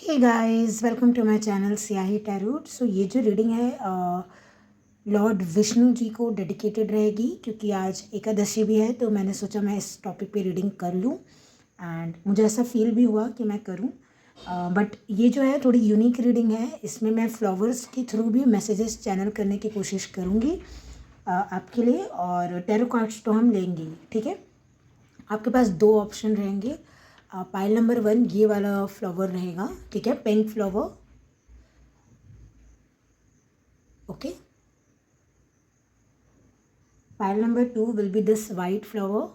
Hey guys, welcome to my channel Siyahi Tarot. So ये जो reading है लॉर्ड विष्णु जी को डेडिकेटेड रहेगी, क्योंकि आज एकादशी भी है। तो मैंने सोचा मैं इस टॉपिक पे रीडिंग कर लूँ एंड मुझे ऐसा फील भी हुआ कि मैं करूँ। बट ये जो है थोड़ी यूनिक रीडिंग है। इसमें मैं फ्लावर्स के थ्रू भी मैसेजेस चैनल करने की कोशिश करूँगी आपके लिए। और टैरो कार्ड्स तो हम लेंगे ही, ठीक है। आपके पास दो ऑप्शन रहेंगे। पाइल नंबर 1 ये वाला फ्लावर रहेगा, ठीक है, pink flower, okay. Pile number 2 will be this white flower,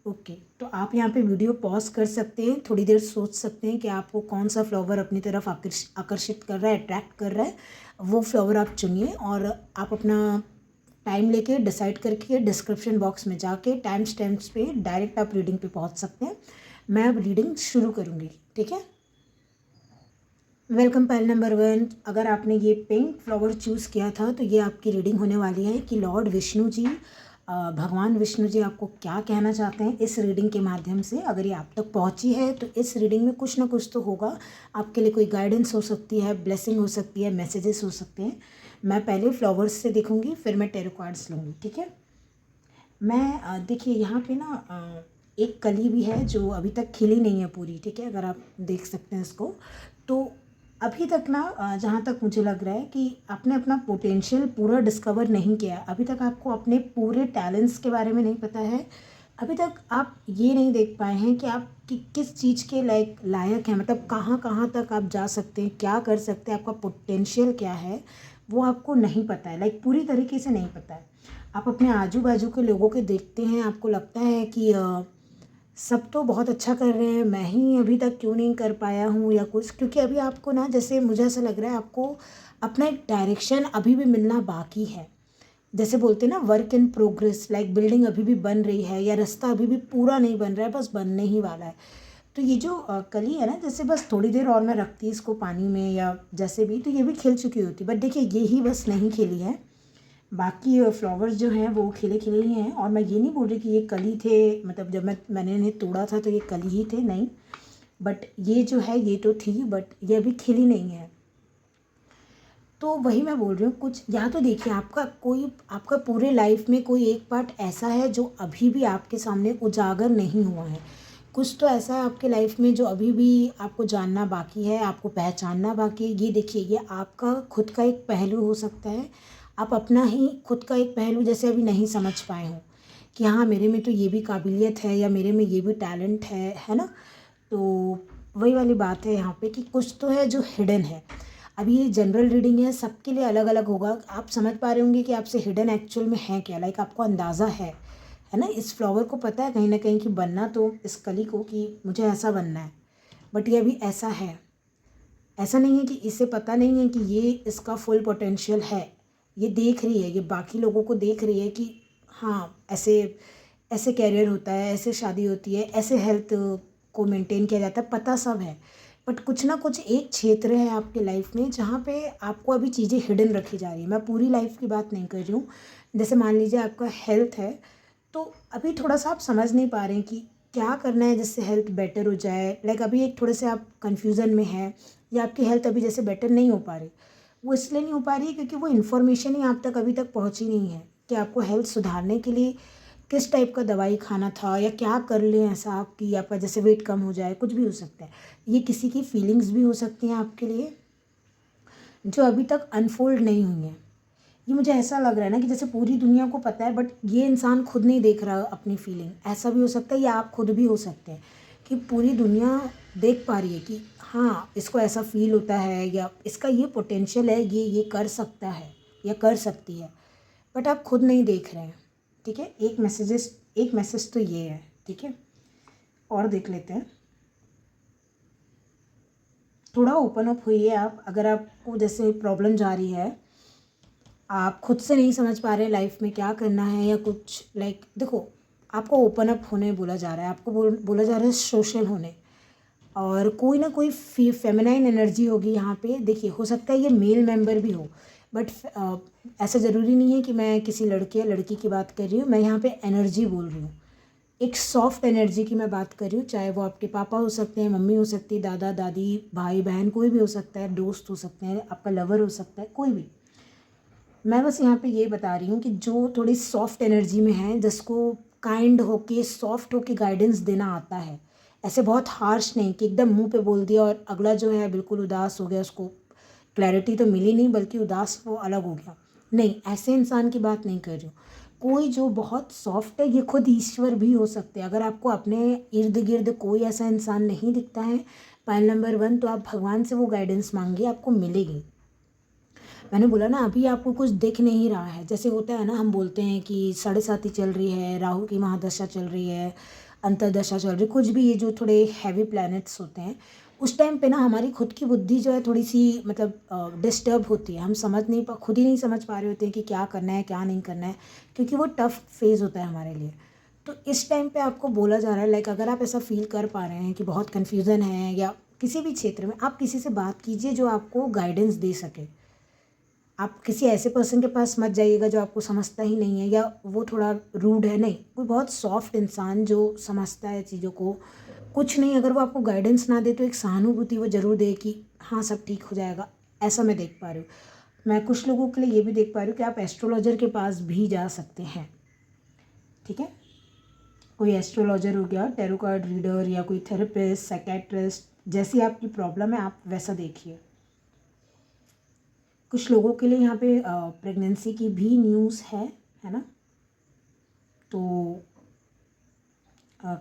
okay. तो आप यहाँ पे वीडियो पॉज कर सकते हैं, थोड़ी देर सोच सकते हैं कि आपको कौन सा फ्लावर अपनी तरफ आकर्षित कर रहा है, अट्रैक्ट कर रहा है। वो फ्लावर आप चुनिए और आप अपना टाइम लेके डिसाइड करके डिस्क्रिप्शन बॉक्स में जाके टाइम स्टैम्प्स पे डायरेक्ट आप रीडिंग पे पहुँच सकते हैं। मैं अब रीडिंग शुरू करूँगी, ठीक है। Welcome pile number 1। अगर आपने ये पिंक फ्लावर चूज़ किया था तो ये आपकी रीडिंग होने वाली है कि लॉर्ड विष्णु जी, भगवान विष्णु जी आपको क्या कहना चाहते हैं इस रीडिंग के माध्यम से। अगर ये आप तक पहुंची है तो इस रीडिंग में कुछ ना कुछ तो होगा आपके लिए। कोई गाइडेंस हो सकती है, ब्लेसिंग हो सकती है, मैसेजेस हो सकते हैं। मैं पहले फ्लावर्स से देखूंगी, फिर मैं टैरो कार्ड्स लूँगी, ठीक है। मैं देखिए यहाँ पे ना एक कली भी है जो अभी तक खिली नहीं है पूरी, ठीक है। अगर आप देख सकते हैं इसको, तो अभी तक ना जहाँ तक मुझे लग रहा है कि आपने अपना पोटेंशियल पूरा डिस्कवर नहीं किया। अभी तक आपको अपने पूरे टैलेंट्स के बारे में नहीं पता है। अभी तक आप ये नहीं देख पाए हैं कि आप किस चीज़ के लायक हैं, मतलब कहाँ कहाँ तक आप जा सकते हैं, क्या कर सकते हैं, आपका पोटेंशियल क्या है वो आपको नहीं पता है। पूरी तरीके से नहीं पता है। आप अपने आजू बाजू के लोगों के देखते हैं, आपको लगता है कि सब तो बहुत अच्छा कर रहे हैं, मैं ही अभी तक क्यों नहीं कर पाया हूँ या कुछ। क्योंकि अभी आपको ना, जैसे मुझे ऐसा लग रहा है आपको अपना एक डायरेक्शन अभी भी मिलना बाकी है। जैसे बोलते हैं ना, वर्क इन प्रोग्रेस, बिल्डिंग अभी भी बन रही है या रास्ता अभी भी पूरा नहीं बन रहा है, बस बनने ही वाला है। तो ये जो कली है ना, जैसे बस थोड़ी देर और मैं रखती इसको पानी में या जैसे भी, तो ये भी खिल चुकी होती। बट देखिए ये ही बस नहीं खिली है, बाकी फ्लावर्स जो हैं वो खिले खिले ही हैं। और मैं ये नहीं बोल रही कि ये कली थे, मतलब जब मैंने इन्हें तोड़ा था तो ये कली ही थे, नहीं। बट ये जो है ये तो थी, बट ये अभी खिली नहीं है। तो वही मैं बोल रही हूँ, कुछ या तो देखिए आपका पूरे लाइफ में कोई एक पार्ट ऐसा है जो अभी भी आपके सामने उजागर नहीं हुआ है। कुछ तो ऐसा है आपके लाइफ में जो अभी भी आपको जानना बाकी है, आपको पहचानना बाकी है। ये देखिए, ये आपका खुद का एक पहलू हो सकता है। आप अपना ही खुद का एक पहलू जैसे अभी नहीं समझ पाए हो कि हाँ, मेरे में तो ये भी काबिलियत है या मेरे में ये भी टैलेंट है ना। तो वही वाली बात है यहाँ पे कि कुछ तो है जो हिडन है। अभी ये जनरल रीडिंग है, सबके लिए अलग अलग होगा। आप समझ पा रहे होंगे कि आपसे हिडन एक्चुअल में है क्या, आपको अंदाज़ा है ना। इस फ्लावर को पता है कहीं ना कहीं कि बनना तो, इस कली को, कि मुझे ऐसा बनना है। बट ये अभी ऐसा है, ऐसा नहीं है कि इसे पता नहीं है कि ये इसका फुल पोटेंशियल है। ये देख रही है, ये बाकी लोगों को देख रही है कि हाँ, ऐसे ऐसे कैरियर होता है, ऐसे शादी होती है, ऐसे हेल्थ को मेंटेन किया जाता है, पता सब है। बट कुछ ना कुछ एक क्षेत्र है आपके लाइफ में जहाँ पे आपको अभी चीज़ें हिडन रखी जा रही है। मैं पूरी लाइफ की बात नहीं कर रही हूँ। जैसे मान लीजिए आपका हेल्थ है, तो अभी थोड़ा सा आप समझ नहीं पा रहे हैं कि क्या करना है जिससे हेल्थ बेटर हो जाए। अभी एक थोड़े से आप कन्फ्यूज़न में हैं, या आपकी हेल्थ अभी जैसे बेटर नहीं हो पा रही। वो इसलिए नहीं हो पा रही है क्योंकि वो इन्फॉर्मेशन ही आप तक अभी तक पहुंची नहीं है कि आपको हेल्थ सुधारने के लिए किस टाइप का दवाई खाना था या क्या कर लें ऐसा आपकी, आपका जैसे वेट कम हो जाए, कुछ भी हो सकता है। ये किसी की फीलिंग्स भी हो सकती हैं आपके लिए जो अभी तक अनफोल्ड नहीं हुई हैं। ये मुझे ऐसा लग रहा है ना कि जैसे पूरी दुनिया को पता है, बट ये इंसान खुद नहीं देख रहा अपनी फीलिंग। ऐसा भी हो सकता है, या आप खुद भी हो सकते हैं कि पूरी दुनिया देख पा रही है कि हाँ, इसको ऐसा फील होता है या इसका ये पोटेंशियल है, ये कर सकता है या कर सकती है, बट आप खुद नहीं देख रहे हैं, ठीक है। एक मैसेज तो ये है, ठीक है। और देख लेते हैं, थोड़ा ओपन अप होइए आप। अगर आपको जैसे प्रॉब्लम जा रही है, आप खुद से नहीं समझ पा रहे लाइफ में क्या करना है या कुछ, देखो, आपको ओपन अप होने बोला जा रहा है, आपको बोला जा रहा है सोशल होने। और कोई ना कोई फेमिनाइन एनर्जी होगी यहाँ पे। देखिए, हो सकता है ये मेल मेंबर भी हो, बट ऐसा ज़रूरी नहीं है कि मैं किसी लड़के या लड़की की बात कर रही हूँ। मैं यहाँ पे एनर्जी बोल रही हूँ। एक सॉफ्ट एनर्जी की मैं बात कर रही हूँ, चाहे वो आपके पापा हो सकते हैं, मम्मी हो सकती है, दादा दादी, भाई बहन, कोई भी हो सकता है, दोस्त हो सकते हैं, आपका लवर हो सकता है, कोई भी। मैं बस यहाँ पे ये बता रही हूँ कि जो थोड़ी सॉफ्ट एनर्जी में है, जिसको काइंड होके सॉफ्ट होके गाइडेंस देना आता है, ऐसे बहुत हार्श नहीं कि एकदम मुंह पे बोल दिया और अगला जो है बिल्कुल उदास हो गया, उसको क्लैरिटी तो मिली नहीं बल्कि उदास वो अलग हो गया। नहीं, ऐसे इंसान की बात नहीं कर रही हूँ। कोई जो बहुत सॉफ्ट है, ये खुद ईश्वर भी हो सकते हैं। अगर आपको अपने इर्द गिर्द कोई ऐसा इंसान नहीं दिखता है, पॉइंट नंबर 1, तो आप भगवान से वो गाइडेंस मांगिए, आपको मिलेगी। मैंने बोला ना, अभी आपको कुछ दिख नहीं रहा है। जैसे होता है ना, हम बोलते हैं कि 7.5 चल रही है, राहु की महादशा चल रही है, अंतर्दशा चल रही है, कुछ भी, ये जो थोड़े हैवी प्लैनेट्स होते हैं, उस टाइम पे ना हमारी खुद की बुद्धि जो है थोड़ी सी मतलब डिस्टर्ब होती है। हम समझ नहीं पा खुद ही नहीं समझ पा रहे होते हैं कि क्या करना है क्या नहीं करना है, क्योंकि वो टफ फेज़ होता है हमारे लिए। तो इस टाइम पे आपको बोला जा रहा है, लाइक अगर आप ऐसा फील कर पा रहे हैं कि बहुत कन्फ्यूज़न है या किसी भी क्षेत्र में, आप किसी से बात कीजिए जो आपको गाइडेंस दे सके। आप किसी ऐसे पर्सन के पास मत जाइएगा जो आपको समझता ही नहीं है या वो थोड़ा रूड है। नहीं, कोई बहुत सॉफ्ट इंसान जो समझता है चीज़ों को। कुछ नहीं, अगर वो आपको गाइडेंस ना दे तो एक सहानुभूति वो ज़रूर दे कि हाँ सब ठीक हो जाएगा। ऐसा मैं देख पा रही हूँ। मैं कुछ लोगों के लिए ये भी देख पा रही हूँ कि आप एस्ट्रोलॉजर के पास भी जा सकते हैं। ठीक है, कोई एस्ट्रोलॉजर हो गया, टैरो कार्ड रीडर, या कोई थेरेपिस्ट, साइकेट्रिस्ट, जैसी आपकी प्रॉब्लम है आप वैसा देखिए। कुछ लोगों के लिए यहाँ पे प्रेगनेंसी की भी न्यूज़ है ना, तो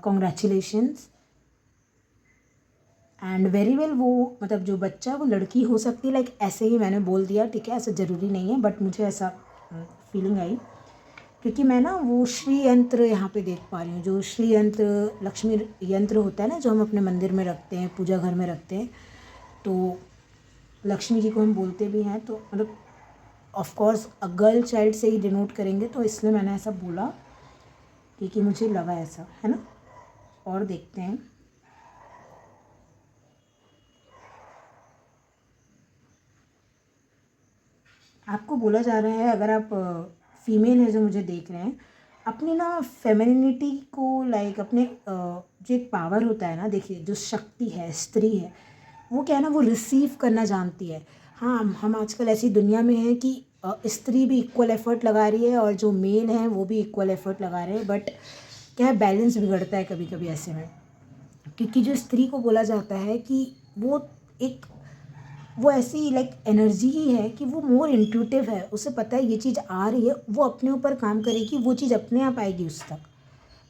कॉन्ग्रेचुलेशंस एंड वेरी वेल। वो मतलब जो बच्चा, वो लड़की हो सकती है, लाइक ऐसे ही मैंने बोल दिया, ठीक है, ऐसा ज़रूरी नहीं है, बट मुझे ऐसा फीलिंग आई क्योंकि मैं ना वो श्री यंत्र यहाँ पे देख पा रही हूँ। जो श्री यंत्र, लक्ष्मी यंत्र होता है ना, जो हम अपने मंदिर में रखते हैं, पूजा घर में रखते हैं, तो लक्ष्मी जी को हम बोलते भी हैं, तो मतलब ऑफ कोर्स गर्ल चाइल्ड से ही डिनोट करेंगे, तो इसलिए मैंने ऐसा बोला क्योंकि मुझे लगा ऐसा, है ना। और देखते हैं, आपको बोला जा रहा है, अगर आप फीमेल है जो मुझे देख रहे हैं, अपनी ना फेमिनिटी को, लाइक अपने जो एक पावर होता है ना, देखिए जो शक्ति है, स्त्री है, वो क्या है ना, वो रिसीव करना जानती है। हाँ, हम आजकल ऐसी दुनिया में हैं कि स्त्री भी इक्वल एफर्ट लगा रही है और जो मेल हैं वो भी इक्वल एफर्ट लगा रहे हैं, बट क्या है, बैलेंस बिगड़ता है कभी कभी ऐसे में। क्योंकि जो स्त्री को बोला जाता है कि वो एक, वो ऐसी लाइक एनर्जी ही है कि वो मोर इंट्यूटिव है, उसे पता है ये चीज़ आ रही है, वो अपने ऊपर काम करेगी, वो चीज़ अपने आप आएगी उस तक।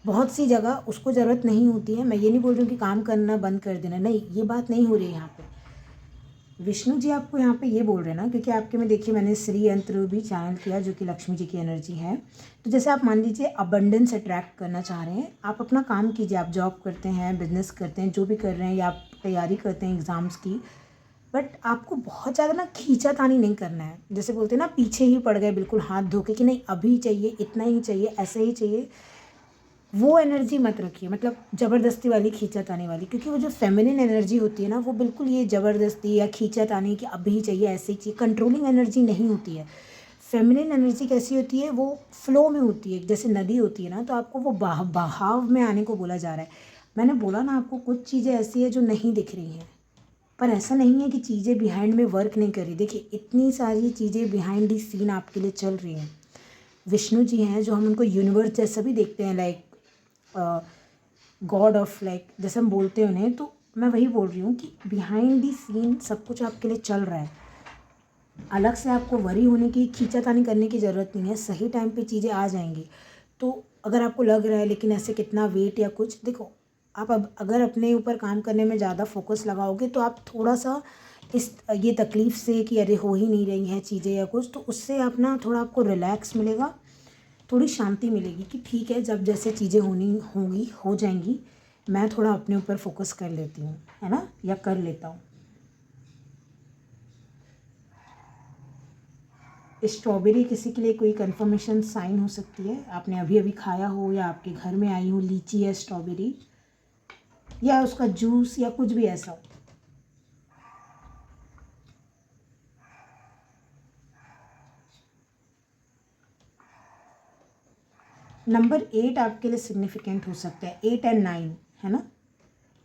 बहुत सी जगह उसको ज़रूरत नहीं होती है। मैं ये नहीं बोल रही हूँ कि काम करना बंद कर देना, नहीं, ये बात नहीं हो रही है यहाँ पे। विष्णु जी आपको यहाँ पे ये बोल रहे हैं ना, क्योंकि आपके में देखिए मैंने श्री यंत्र भी चैनल किया जो कि लक्ष्मी जी की एनर्जी है। तो जैसे आप मान लीजिए अबंडेंस अट्रैक्ट करना चाह रहे हैं, आप अपना काम कीजिए, आप जॉब करते हैं, बिजनेस करते हैं, जो भी कर रहे हैं, या आप तैयारी करते हैं एग्ज़ाम्स की, बट आपको बहुत ज़्यादा ना खींचातानी नहीं करना है। जैसे बोलते हैं ना, पीछे ही पड़ गए बिल्कुल हाथ धो के कि नहीं अभी चाहिए, इतना ही चाहिए, ऐसा ही चाहिए, वो एनर्जी मत रखिए, मतलब ज़बरदस्ती वाली खींचातानी वाली। क्योंकि वो जो फेमिनिन एनर्जी होती है ना, वो बिल्कुल ये ज़बरदस्ती या खींचातानी कि अभी ही चाहिए, ऐसे ही चाहिए, कंट्रोलिंग एनर्जी नहीं होती है। फेमिनिन एनर्जी कैसी होती है, वो फ्लो में होती है, जैसे नदी होती है ना, तो आपको वो बहाव में आने को बोला जा रहा है। मैंने बोला ना आपको, कुछ चीज़ें ऐसी है जो नहीं दिख रही हैं, पर ऐसा नहीं है कि चीज़ें बिहाइंड में वर्क नहीं कर रही। देखिए इतनी सारी चीज़ें बिहाइंड दी सीन आपके लिए चल रही हैं। विष्णु जी हैं जो हम उनको यूनिवर्स जैसा भी देखते हैं, लाइक गॉड ऑफ, लाइक जैसे हम बोलते हैं उन्हें, तो मैं वही बोल रही हूँ कि बिहाइंड दी सीन सब कुछ आपके लिए चल रहा है। अलग से आपको वरी होने की, खींचातानी करने की ज़रूरत नहीं है, सही टाइम पे चीज़ें आ जाएंगी। तो अगर आपको लग रहा है लेकिन ऐसे कितना वेट या कुछ, देखो आप अब अगर अपने ऊपर काम करने में ज़्यादा फोकस लगाओगे तो आप थोड़ा सा इस ये तकलीफ़ से कि अरे हो ही नहीं रही हैं चीज़ें या कुछ, तो उससे आप ना थोड़ा आपको रिलैक्स मिलेगा, थोड़ी शांति मिलेगी कि ठीक है, जब जैसे चीज़ें होनी होंगी हो जाएंगी, मैं थोड़ा अपने ऊपर फोकस कर लेती हूँ, है ना, या कर लेता हूँ। स्ट्रॉबेरी किसी के लिए कोई कंफर्मेशन साइन हो सकती है, आपने अभी अभी खाया हो या आपके घर में आई हो लीची या स्ट्रॉबेरी, या उसका जूस या कुछ भी ऐसा हो। नंबर 8 आपके लिए सिग्निफिकेंट हो सकता है, 8 एंड 9 है ना,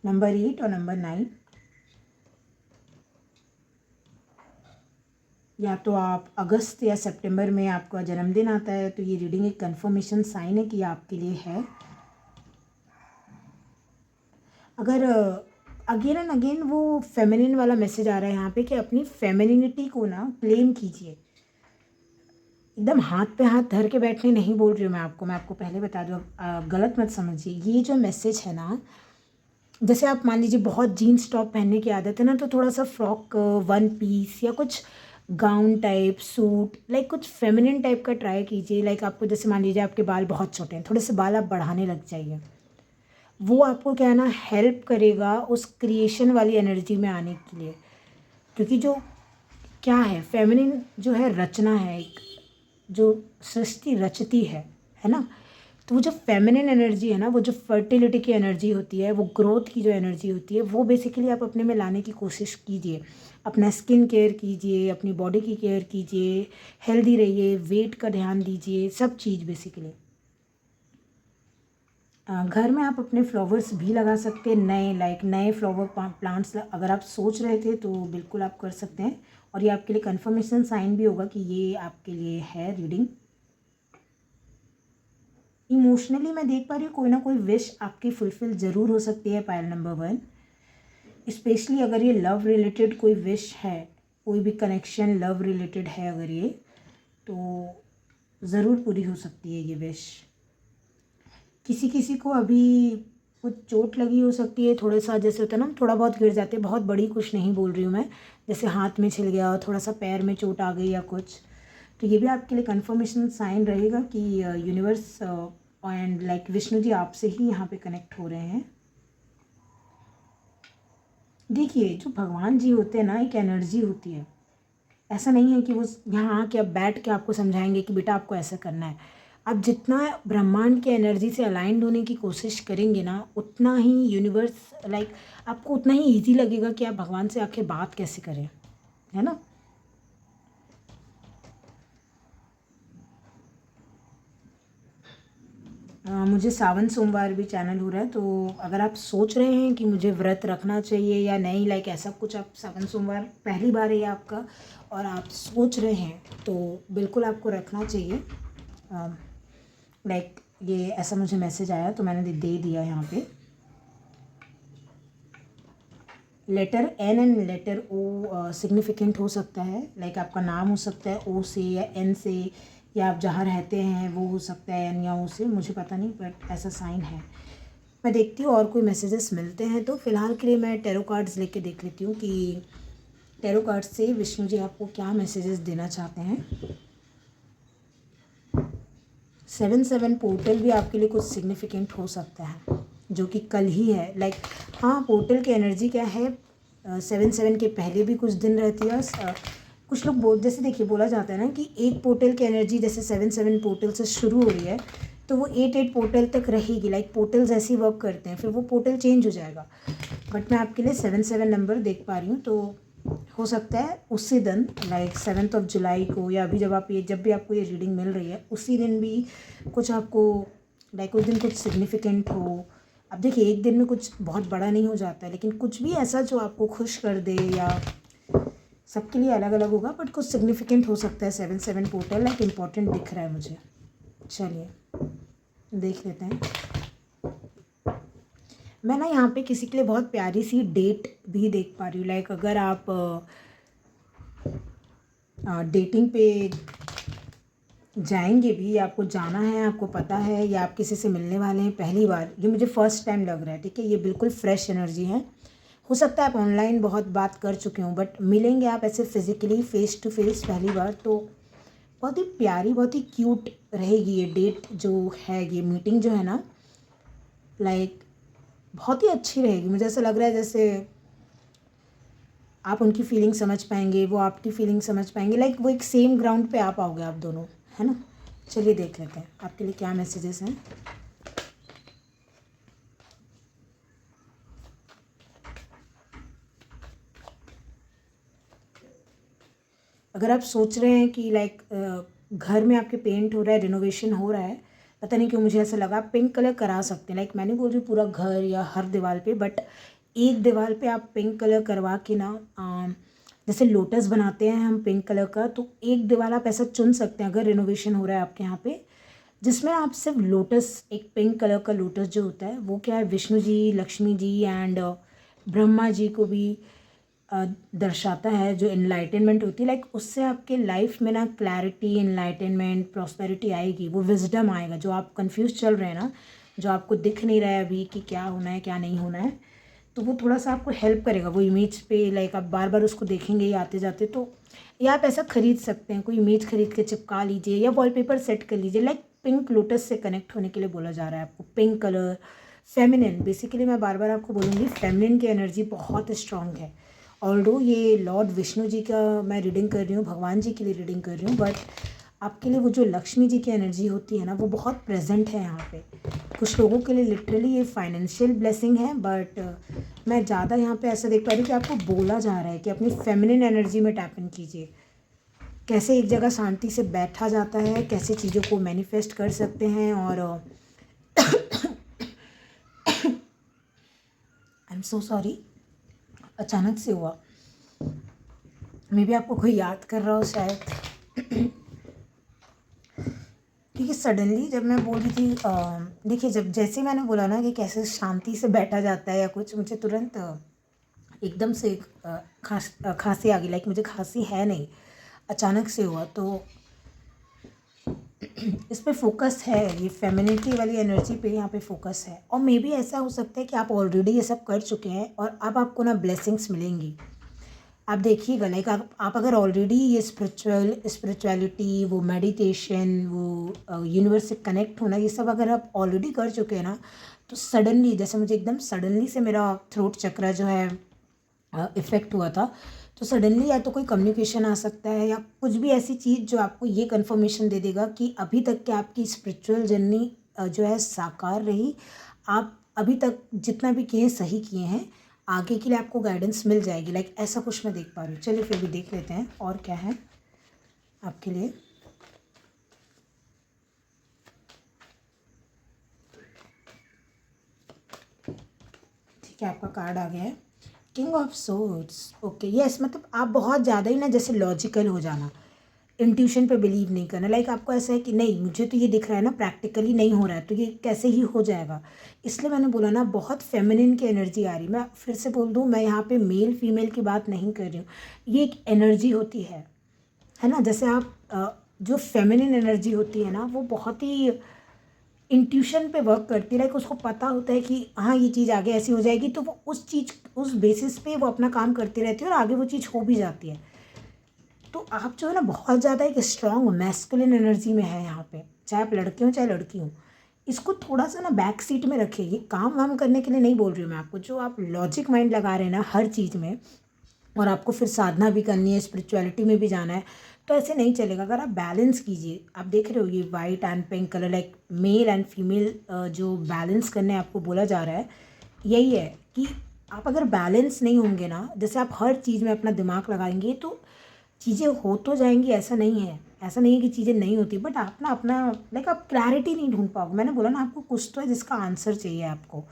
नंबर 8 और नंबर 9। या तो आप अगस्त या सितंबर में आपका जन्मदिन आता है, तो ये रीडिंग एक कंफर्मेशन साइन है कि ये आपके लिए है। अगर अगेन एंड अगेन वो फेमिनिन वाला मैसेज आ रहा है यहाँ पे कि अपनी फेमिनिनिटी को ना क्लेम कीजिए। एकदम हाथ पे हाथ धर के बैठने नहीं बोल रही हूँ मैं आपको पहले बता दूँ, गलत मत समझिए। ये जो मैसेज है ना, जैसे आप मान लीजिए बहुत जीन्स टॉप पहनने की आदत है ना, तो थोड़ा सा फ्रॉक, वन पीस या कुछ गाउन टाइप सूट, लाइक कुछ फेमिनिन टाइप का ट्राई कीजिए। लाइक आपको जैसे मान लीजिए आपके बाल बहुत छोटे हैं, थोड़े से बाल आप बढ़ाने लग जाइए। वो आपको क्या है ना, हेल्प करेगा उस क्रिएशन वाली एनर्जी में आने के लिए। क्योंकि जो क्या है, फेमिनिन जो है रचना है, एक जो सृष्टि रचती है ना। तो वो जो फेमिनिन एनर्जी है ना, वो जो फर्टिलिटी की एनर्जी होती है, वो ग्रोथ की जो एनर्जी होती है, वो बेसिकली आप अपने में लाने की कोशिश कीजिए। अपना स्किन केयर कीजिए, अपनी बॉडी की केयर कीजिए, हेल्दी रहिए, वेट का ध्यान दीजिए, सब चीज़ बेसिकली। घर में आप अपने फ्लावर्स भी लगा सकते हैं, नए फ्लावर प्लांट्स अगर आप सोच रहे थे तो बिल्कुल आप कर सकते हैं। और ये आपके लिए कंफर्मेशन साइन भी होगा कि ये आपके लिए है रीडिंग। इमोशनली मैं देख पा रही हूँ कोई ना कोई विश आपकी फुलफिल ज़रूर हो सकती है पायल नंबर 1। स्पेशली अगर ये लव रिलेटेड कोई विश है, कोई भी कनेक्शन लव रिलेटेड है अगर ये, तो ज़रूर पूरी हो सकती है ये विश। किसी किसी को अभी कुछ चोट लगी हो सकती है, थोड़ा सा जैसे होता है ना, थोड़ा बहुत गिर जाते हैं, बहुत बड़ी कुछ नहीं बोल रही हूँ मैं, जैसे हाथ में छिल गया, थोड़ा सा पैर में चोट आ गई या कुछ, तो ये भी आपके लिए कंफर्मेशन साइन रहेगा कि universe and like Vishnu ji आपसे ही यहाँ पे कनेक्ट हो रहे हैं। देखिए जो भगवान जी होते हैं ना, एक एनर्जी होती है। ऐसा नहीं है कि वो यहाँ आके अब बैठ के आपको समझाएंगे कि बेटा आपको ऐसा करना है। आप जितना ब्रह्मांड की एनर्जी से अलाइंड होने की कोशिश करेंगे ना, उतना ही यूनिवर्स लाइक आपको उतना ही इजी लगेगा कि आप भगवान से आके बात कैसे करें, है ना। मुझे सावन सोमवार भी चैनल हो रहा है, तो अगर आप सोच रहे हैं कि मुझे व्रत रखना चाहिए या नहीं, लाइक ऐसा कुछ, आप सावन सोमवार पहली बार है आपका और आप सोच रहे हैं, तो बिल्कुल आपको रखना चाहिए। लाइक ये ऐसा मुझे मैसेज आया तो मैंने दे दिया यहाँ पे। Letter N and letter O significant हो सकता है, लाइक आपका नाम हो सकता है ओ से या एन से, या आप जहाँ रहते हैं वो हो सकता है एन या ओ से, मुझे पता नहीं, बट ऐसा साइन है। मैं देखती हूँ और कोई मैसेजेस मिलते हैं तो फ़िलहाल के लिए मैं टैरो कार्ड्स लेके देख लेती हूँ कि टैरो कार्ड्स से विष्णु जी आपको क्या मैसेजेस देना चाहते हैं। 7-7 पोर्टल भी आपके लिए कुछ सिग्निफिकेंट हो सकता है, जो कि कल ही है। लाइक हाँ, पोर्टल की एनर्जी क्या है, 7-7 के पहले भी कुछ दिन रहती है। कुछ लोग जैसे देखिए बोला जाता है ना कि एक पोर्टल की एनर्जी जैसे 7-7 पोर्टल से शुरू हो रही है, तो वो 8-8 पोर्टल तक रहेगी। लाइक पोर्टल्स ऐसे ही वर्क करते हैं, फिर वो पोर्टल चेंज हो जाएगा। बट मैं आपके लिए 7-7 नंबर देख पा रही हूँ, तो हो सकता है उसी दिन लाइक 7 जुलाई को, या अभी जब भी आपको ये रीडिंग मिल रही है उसी दिन भी कुछ आपको लाइक उस दिन कुछ सिग्निफिकेंट हो। अब देखिए एक दिन में कुछ बहुत बड़ा नहीं हो जाता है, लेकिन कुछ भी ऐसा जो आपको खुश कर दे, या सबके लिए अलग अलग होगा, बट कुछ सिग्निफिकेंट हो सकता है। 7-7 पोर्टल लाइक इम्पॉर्टेंट दिख रहा है मुझे। चलिए देख लेते हैं। मैं ना यहाँ पे किसी के लिए बहुत प्यारी सी डेट भी देख पा रही हूँ। लाइक अगर आप डेटिंग पे जाएंगे भी, आपको जाना है, आपको पता है, या आप किसी से मिलने वाले हैं पहली बार, ये मुझे फर्स्ट टाइम लग रहा है, ठीक है। ये बिल्कुल फ्रेश एनर्जी है। हो सकता है आप ऑनलाइन बहुत बात कर चुके हों, बट मिलेंगे आप ऐसे फिजिकली फेस टू फेस पहली बार, तो बहुत ही प्यारी, बहुत ही क्यूट रहेगी ये डेट जो है, ये मीटिंग जो है ना, लाइक बहुत ही अच्छी रहेगी। मुझे ऐसा लग रहा है जैसे आप उनकी फीलिंग समझ पाएंगे, वो आपकी फीलिंग समझ पाएंगे, लाइक वो एक सेम ग्राउंड पे आ पाओगे आप दोनों, है ना। चलिए देख लेते हैं आपके लिए क्या मैसेजेस हैं। अगर आप सोच रहे हैं कि लाइक घर में आपके पेंट हो रहा है, रिनोवेशन हो रहा है, पता नहीं क्यों मुझे ऐसा लगा आप पिंक कलर करा सकते हैं। लाइक मैं नहीं बोल रही पूरा घर या हर दीवार पे, बट एक दीवार पे आप पिंक कलर करवा के ना, जैसे लोटस बनाते हैं हम पिंक कलर का, तो एक दीवार आप ऐसा चुन सकते हैं अगर रिनोवेशन हो रहा है आपके यहाँ पे, जिसमें आप सिर्फ लोटस, एक पिंक कलर का लोटस जो होता है वो क्या है, विष्णु जी, लक्ष्मी जी एंड ब्रह्मा जी को भी दर्शाता है, जो इनलाइटनमेंट होती है। लाइक उससे आपके लाइफ में ना क्लैरिटी, इनलाइटनमेंट, प्रॉस्पेरिटी आएगी, वो विजडम आएगा। जो आप कंफ्यूज चल रहे हैं ना, जो आपको दिख नहीं रहा है अभी कि क्या होना है क्या नहीं होना है, तो वो थोड़ा सा आपको हेल्प करेगा वो इमेज पे। लाइक आप बार बार उसको देखेंगे ही आते जाते, तो या आप ऐसा खरीद सकते हैं, कोई इमेज खरीद के चिपका लीजिए या वॉलपेपर सेट कर लीजिए। लाइक पिंक लोटस से कनेक्ट होने के लिए बोला जा रहा है आपको। पिंक कलर फेमिनिन, बेसिकली मैं बार बार आपको बोलूँगी फेमिनिन की एनर्जी बहुत स्ट्रांग है। ऑल्दो ये लॉर्ड विष्णु जी का मैं रीडिंग कर रही हूँ, भगवान जी के लिए रीडिंग कर रही हूँ, बट आपके लिए वो जो लक्ष्मी जी की एनर्जी होती है ना, वो बहुत प्रेजेंट है यहाँ पे। कुछ लोगों के लिए लिटरली ये फाइनेंशियल ब्लेसिंग है, बट मैं ज़्यादा यहाँ पे ऐसा देख पा रही हूँ कि आपको बोला जा रहा है कि अपनी फेमिनिन एनर्जी में टैप इन कीजिए। कैसे एक जगह शांति से बैठा जाता है, कैसे चीज़ों को मैनिफेस्ट कर सकते हैं। और आई एम सो सॉरी, अचानक से हुआ, मे बी आपको कोई याद कर रहा हो शायद। क्योंकि सडनली जब मैं बोल रही थी, देखिए जब जैसे मैंने बोला ना कि कैसे शांति से बैठा जाता है या कुछ, मुझे तुरंत एकदम से खांसी आ गई। लाइक मुझे खांसी है नहीं, अचानक से हुआ। तो इस पे फोकस है, ये फेमिनिटी वाली एनर्जी पे यहाँ पे फोकस है। और मे बी ऐसा हो सकता है कि आप ऑलरेडी ये सब कर चुके हैं और अब आपको ना ब्लेसिंग्स मिलेंगी। आप देखिएगा, लाइक आप अगर ऑलरेडी ये स्पिरिचुअलिटी, वो मेडिटेशन, वो यूनिवर्स से कनेक्ट होना, ये सब अगर आप ऑलरेडी कर चुके हैं ना, तो सडनली, जैसे मुझे एकदम सडनली से मेरा थ्रोट चक्रा जो है इफ़ेक्ट हुआ था, तो सडनली या तो कोई कम्युनिकेशन आ सकता है या कुछ भी ऐसी चीज़ जो आपको ये कंफर्मेशन दे देगा कि अभी तक के आपकी स्पिरिचुअल जर्नी जो है साकार रही। आप अभी तक जितना भी किए सही किए हैं, आगे के लिए आपको गाइडेंस मिल जाएगी। लाइक ऐसा कुछ मैं देख पा रही हूँ। चलिए फिर भी देख लेते हैं और क्या है आपके लिए। ठीक है, आपका कार्ड आ गया है, king of swords. Okay, yes, मतलब आप बहुत ज़्यादा ही ना जैसे लॉजिकल हो जाना, इंट्यूशन पे बिलीव नहीं करना। लाइक आपको ऐसा है कि नहीं, मुझे तो ये दिख रहा है ना, प्रैक्टिकली नहीं हो रहा है, तो ये कैसे ही हो जाएगा। इसलिए मैंने बोला ना, बहुत फेमिनिन की एनर्जी आ रही। मैं फिर से बोल दूँ, मैं यहाँ पे मेल फीमेल की बात नहीं कर रही हूँ, ये एक एनर्जी होती है ना। जैसे आप जो फेमिनिन एनर्जी होती है ना, वो बहुत ही इंट्यूशन पे वर्क करती है। लाइक उसको पता होता है कि हाँ ये चीज़ आगे ऐसी हो जाएगी, तो वो उस चीज़, उस बेसिस पे वो अपना काम करती रहती है और आगे वो चीज़ हो भी जाती है। तो आप जो है ना बहुत ज़्यादा एक स्ट्रॉन्ग मैस्कुलिन एनर्जी में है यहाँ पे, चाहे आप लड़के हो चाहे लड़की हो। इसको थोड़ा सा ना बैक सीट में रखिए। ये काम वाम करने के लिए नहीं बोल रही हूँ मैं आपको, जो आप लॉजिक माइंड लगा रहे हैं ना हर चीज़ में, और आपको फिर साधना भी करनी है, स्पिरिचुअलिटी में भी जाना है, तो ऐसे नहीं चलेगा। अगर आप बैलेंस कीजिए, आप देख रहे हो ये white and pink colour, like male and female जो बैलेंस करने आपको बोला जा रहा है, यही है कि आप अगर बैलेंस नहीं होंगे ना, जैसे आप हर चीज़ में अपना दिमाग लगाएंगे तो चीज़ें हो तो जाएंगी, ऐसा नहीं है, ऐसा नहीं है कि चीज़ें नहीं होती, बट आप ना अपना लाइक आप क्लैरिटी नहीं ढूंढ पाओगे। मैंने बोला ना, आपको कुछ तो है जिसका आंसर चाहिए आपको,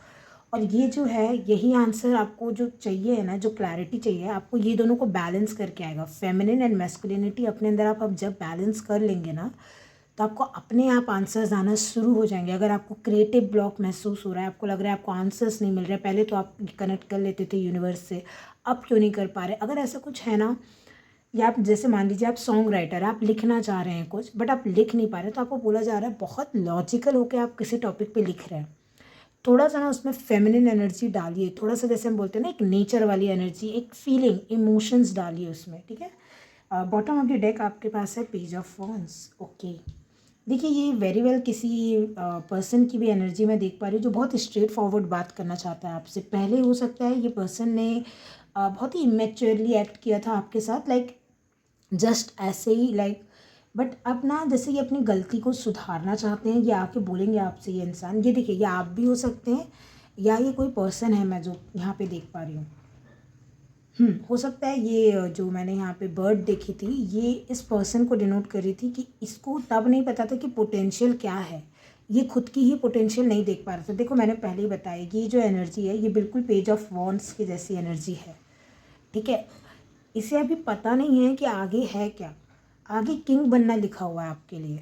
और ये जो है यही आंसर आपको जो चाहिए है ना, जो क्लैरिटी चाहिए आपको, ये दोनों को बैलेंस करके आएगा। फेमिनिन एंड मैस्कुलिनिटी अपने अंदर आप अब जब बैलेंस कर लेंगे ना, तो आपको अपने आप आंसर्स आना शुरू हो जाएंगे। अगर आपको क्रिएटिव ब्लॉक महसूस हो रहा है, आपको लग रहा है आपको आंसर्स नहीं मिल रहे, पहले तो आप कनेक्ट कर लेते थे यूनिवर्स से, अब क्यों नहीं कर पा रहे, अगर ऐसा कुछ है ना, या आप जैसे मान लीजिए आप सॉन्ग राइटर, आप लिखना चाह रहे हैं कुछ बट आप लिख नहीं पा रहे, तो आपको बोला जा रहा है बहुत लॉजिकल होकर आप किसी टॉपिक पे लिख रहे हैं, थोड़ा सा ना उसमें फेमिनिन एनर्जी डालिए, थोड़ा सा जैसे हम बोलते हैं ना एक नेचर वाली एनर्जी, एक फीलिंग, इमोशंस डालिए उसमें, ठीक है। बॉटम ऑफ द डेक आपके पास है पेज ऑफ वॉन्ड्स। ओके, देखिए ये वेरी वेल किसी पर्सन की भी एनर्जी मैं देख पा रही हूँ जो बहुत स्ट्रेट फॉरवर्ड बात करना चाहता है आपसे। पहले हो सकता है ये पर्सन ने बहुत ही इमेच्योरली एक्ट किया था आपके साथ, लाइक जस्ट ऐसे ही, लाइक बट अब ना जैसे ये अपनी गलती को सुधारना चाहते हैं, ये आके बोलेंगे आपसे, ये इंसान, ये देखिए ये आप भी हो सकते हैं या ये कोई पर्सन है मैं जो यहाँ पे देख पा रही हूँ। हो सकता है ये जो मैंने यहाँ पे बर्ड देखी थी, ये इस पर्सन को डिनोट कर रही थी कि इसको तब नहीं पता था कि पोटेंशियल क्या है, ये खुद की ही पोटेंशियल नहीं देख पा रहा था। देखो मैंने पहले ही बताया कि ये जो एनर्जी है ये बिल्कुल पेज ऑफ वॉन्ड्स की जैसी एनर्जी है, ठीक है। इसे अभी पता नहीं है कि आगे है क्या, आगे किंग बनना लिखा हुआ है आपके लिए।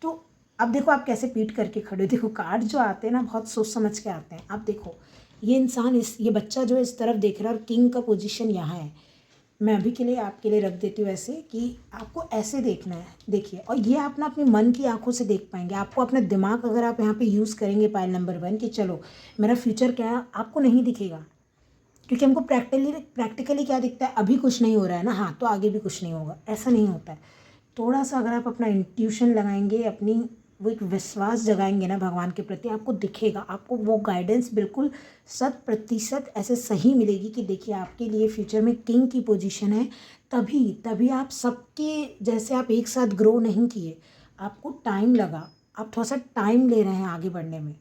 तो अब देखो आप कैसे पीट करके खड़े हो। देखो कार्ड जो आते हैं ना बहुत सोच समझ के आते हैं। अब देखो ये इंसान ये बच्चा जो इस तरफ देख रहा है और किंग का पोजीशन यहाँ है। मैं अभी के लिए आपके लिए रख देती हूँ ऐसे कि आपको ऐसे देखना है, देखिए। और ये आप ना अपने मन की आंखों से देख पाएंगे। आपको अपना दिमाग अगर आप यहाँ पे यूज़ करेंगे पाइल नंबर 1 कि चलो मेरा फ्यूचर क्या है, आपको नहीं दिखेगा, क्योंकि हमको प्रैक्टिकली क्या दिखता है, अभी कुछ नहीं हो रहा है ना, हाँ तो आगे भी कुछ नहीं होगा, ऐसा नहीं होता है। थोड़ा सा अगर आप अपना इंट्यूशन लगाएंगे, अपनी वो एक विश्वास जगाएंगे ना भगवान के प्रति, आपको दिखेगा, आपको वो गाइडेंस बिल्कुल 100% ऐसे सही मिलेगी कि देखिए आपके लिए फ्यूचर में किंग की पोजीशन है। तभी आप सबके जैसे आप एक साथ ग्रो नहीं किए, आपको टाइम लगा, आप थोड़ा सा टाइम ले रहे हैं आगे बढ़ने में,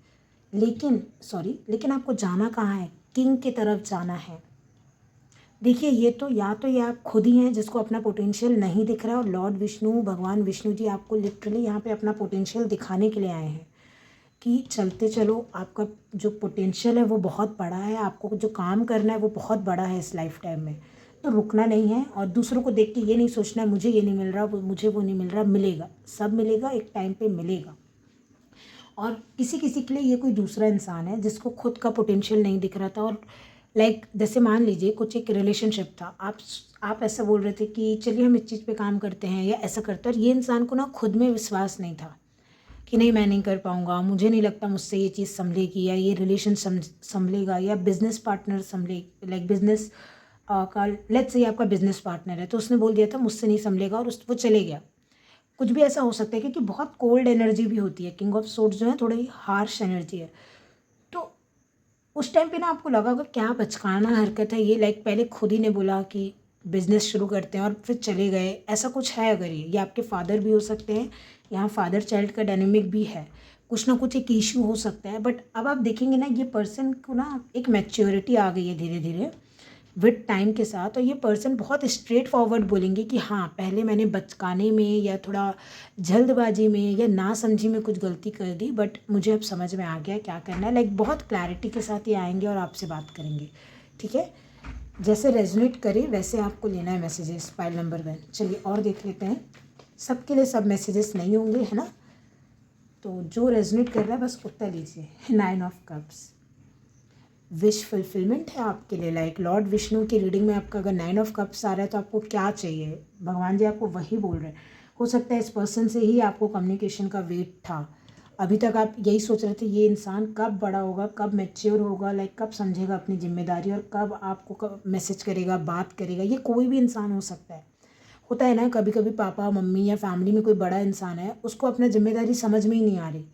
लेकिन आपको जाना कहाँ है, किंग की तरफ जाना है। देखिए ये तो आप खुद ही हैं जिसको अपना पोटेंशियल नहीं दिख रहा है, और लॉर्ड विष्णु, भगवान विष्णु जी आपको लिटरली यहाँ पे अपना पोटेंशियल दिखाने के लिए आए हैं कि चलते चलो, आपका जो पोटेंशियल है वो बहुत बड़ा है, आपको जो काम करना है वो बहुत बड़ा है इस लाइफ टाइम में, तो रुकना नहीं है। और दूसरों को देख के ये नहीं सोचना है मुझे ये नहीं मिल रहा, मुझे वो नहीं मिल रहा, मिलेगा, सब मिलेगा, एक टाइम पे मिलेगा। और किसी किसी के लिए ये कोई दूसरा इंसान है जिसको खुद का पोटेंशियल नहीं दिख रहा था, और जैसे मान लीजिए कुछ एक रिलेशनशिप था, आप ऐसा बोल रहे थे कि चलिए हम इस चीज़ पे काम करते हैं या ऐसा करते हैं, और ये इंसान को ना खुद में विश्वास नहीं था कि नहीं मैं नहीं कर पाऊँगा, मुझे नहीं लगता मुझसे ये चीज़ संभलेगी, या ये रिलेशन संभलेगा, या बिजनेस पार्टनर संभले बिजनेस का लेट्स से आपका बिजनेस पार्टनर है तो उसने बोल दिया था मुझसे नहीं संभलेगा, और वो चले गया। कुछ भी ऐसा हो सकता है क्योंकि बहुत कोल्ड एनर्जी भी होती है, किंग ऑफ सोर्ड्स जो है थोड़ी हार्श एनर्जी है। तो उस टाइम पे ना आपको लगा होगा क्या बचकाना हरकत है ये, पहले खुद ही ने बोला कि बिजनेस शुरू करते हैं और फिर चले गए, ऐसा कुछ है। अगर ये आपके फादर भी हो सकते हैं, यहाँ फादर चाइल्ड का डायनेमिक भी है, कुछ ना कुछ एक इशू हो सकता है। बट अब आप देखेंगे ना ये पर्सन को ना एक मैच्योरिटी आ गई है धीरे धीरे विद टाइम के साथ, और ये पर्सन बहुत स्ट्रेट फॉरवर्ड बोलेंगे कि हाँ पहले मैंने बचकाने में या थोड़ा जल्दबाजी में या ना समझी में कुछ गलती कर दी, बट मुझे अब समझ में आ गया क्या करना है। बहुत क्लैरिटी के साथ ये आएंगे और आपसे बात करेंगे, ठीक है। जैसे रेजोनेट करे वैसे आपको लेना है मैसेजेस, फाइल नंबर 1। चलिए और देख लेते हैं, सबके लिए सब मैसेजेस नहीं होंगे, है ना, तो जो रेजोनेट कर रहा है बस उतना लीजिए। 9 ऑफ कप्स विश फुलफिलमेंट है आपके लिए। लॉर्ड विष्णु की रीडिंग में आपका अगर 9 ऑफ कप्स आ रहा है तो आपको क्या चाहिए, भगवान जी आपको वही बोल रहे हैं। हो सकता है इस पर्सन से ही आपको कम्युनिकेशन का वेट था, अभी तक आप यही सोच रहे थे ये इंसान कब बड़ा होगा, कब मैच्योर होगा, कब समझेगा अपनी जिम्मेदारी, और कब आपको कब मैसेज करेगा, बात करेगा। ये कोई भी इंसान हो सकता है, होता है ना कभी कभी पापा मम्मी या फैमिली में कोई बड़ा इंसान है, उसको अपना जिम्मेदारी समझ में ही नहीं आ रही,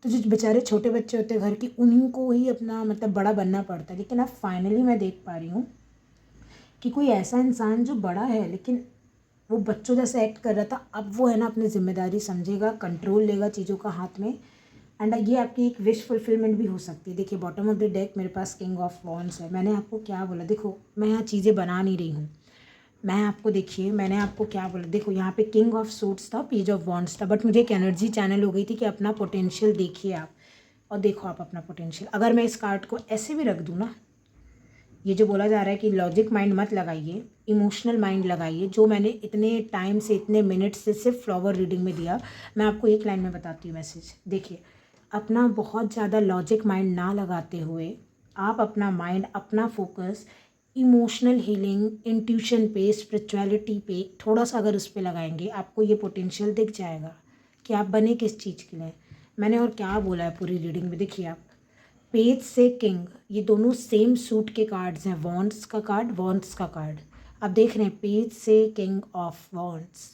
तो जो बेचारे छोटे बच्चे होते हैं घर के, उन्हीं को ही अपना बड़ा बनना पड़ता है। लेकिन अब फाइनली मैं देख पा रही हूँ कि कोई ऐसा इंसान जो बड़ा है लेकिन वो बच्चों जैसे एक्ट कर रहा था, अब वो है ना अपनी जिम्मेदारी समझेगा, कंट्रोल लेगा चीज़ों का हाथ में। एंड ये आपकी एक विश फुलफिलमेंट भी हो सकती है। देखिए बॉटम ऑफ द डेक मेरे पास किंग ऑफ वॉन्ड्स है। मैंने आपको क्या बोला, देखो मैं यहाँ चीज़ें बना नहीं रही हूँ, देखिए मैंने आपको क्या बोला, देखो यहाँ पे किंग ऑफ सूट्स था, पेज ऑफ वॉन्ड्स था, बट मुझे एक एनर्जी चैनल हो गई थी कि अपना पोटेंशियल देखिए आप, और देखो आप अपना पोटेंशियल। अगर मैं इस कार्ड को ऐसे भी रख दूँ ना, ये जो बोला जा रहा है कि लॉजिक माइंड मत लगाइए, इमोशनल माइंड लगाइए, जो मैंने इतने टाइम से इतने मिनट से सिर्फ फ्लावर रीडिंग में दिया, मैं आपको एक लाइन में बताती हूँ मैसेज। देखिए अपना बहुत ज़्यादा लॉजिक माइंड ना लगाते हुए आप अपना माइंड, अपना फोकस इमोशनल हीलिंग, इंट्यूशन पे, स्पिरिचुअलिटी पे थोड़ा सा अगर उस पर लगाएंगे, आपको ये पोटेंशियल दिख जाएगा कि आप बने किस चीज़ के लिए। मैंने और क्या बोला है पूरी रीडिंग में, देखिए आप पेज से किंग, ये दोनों सेम सूट के कार्ड्स हैं, वॉन्ड्स का कार्ड, वॉन्ड्स का कार्ड, आप देख रहे हैं पेज से किंग ऑफ वॉन्ड्स।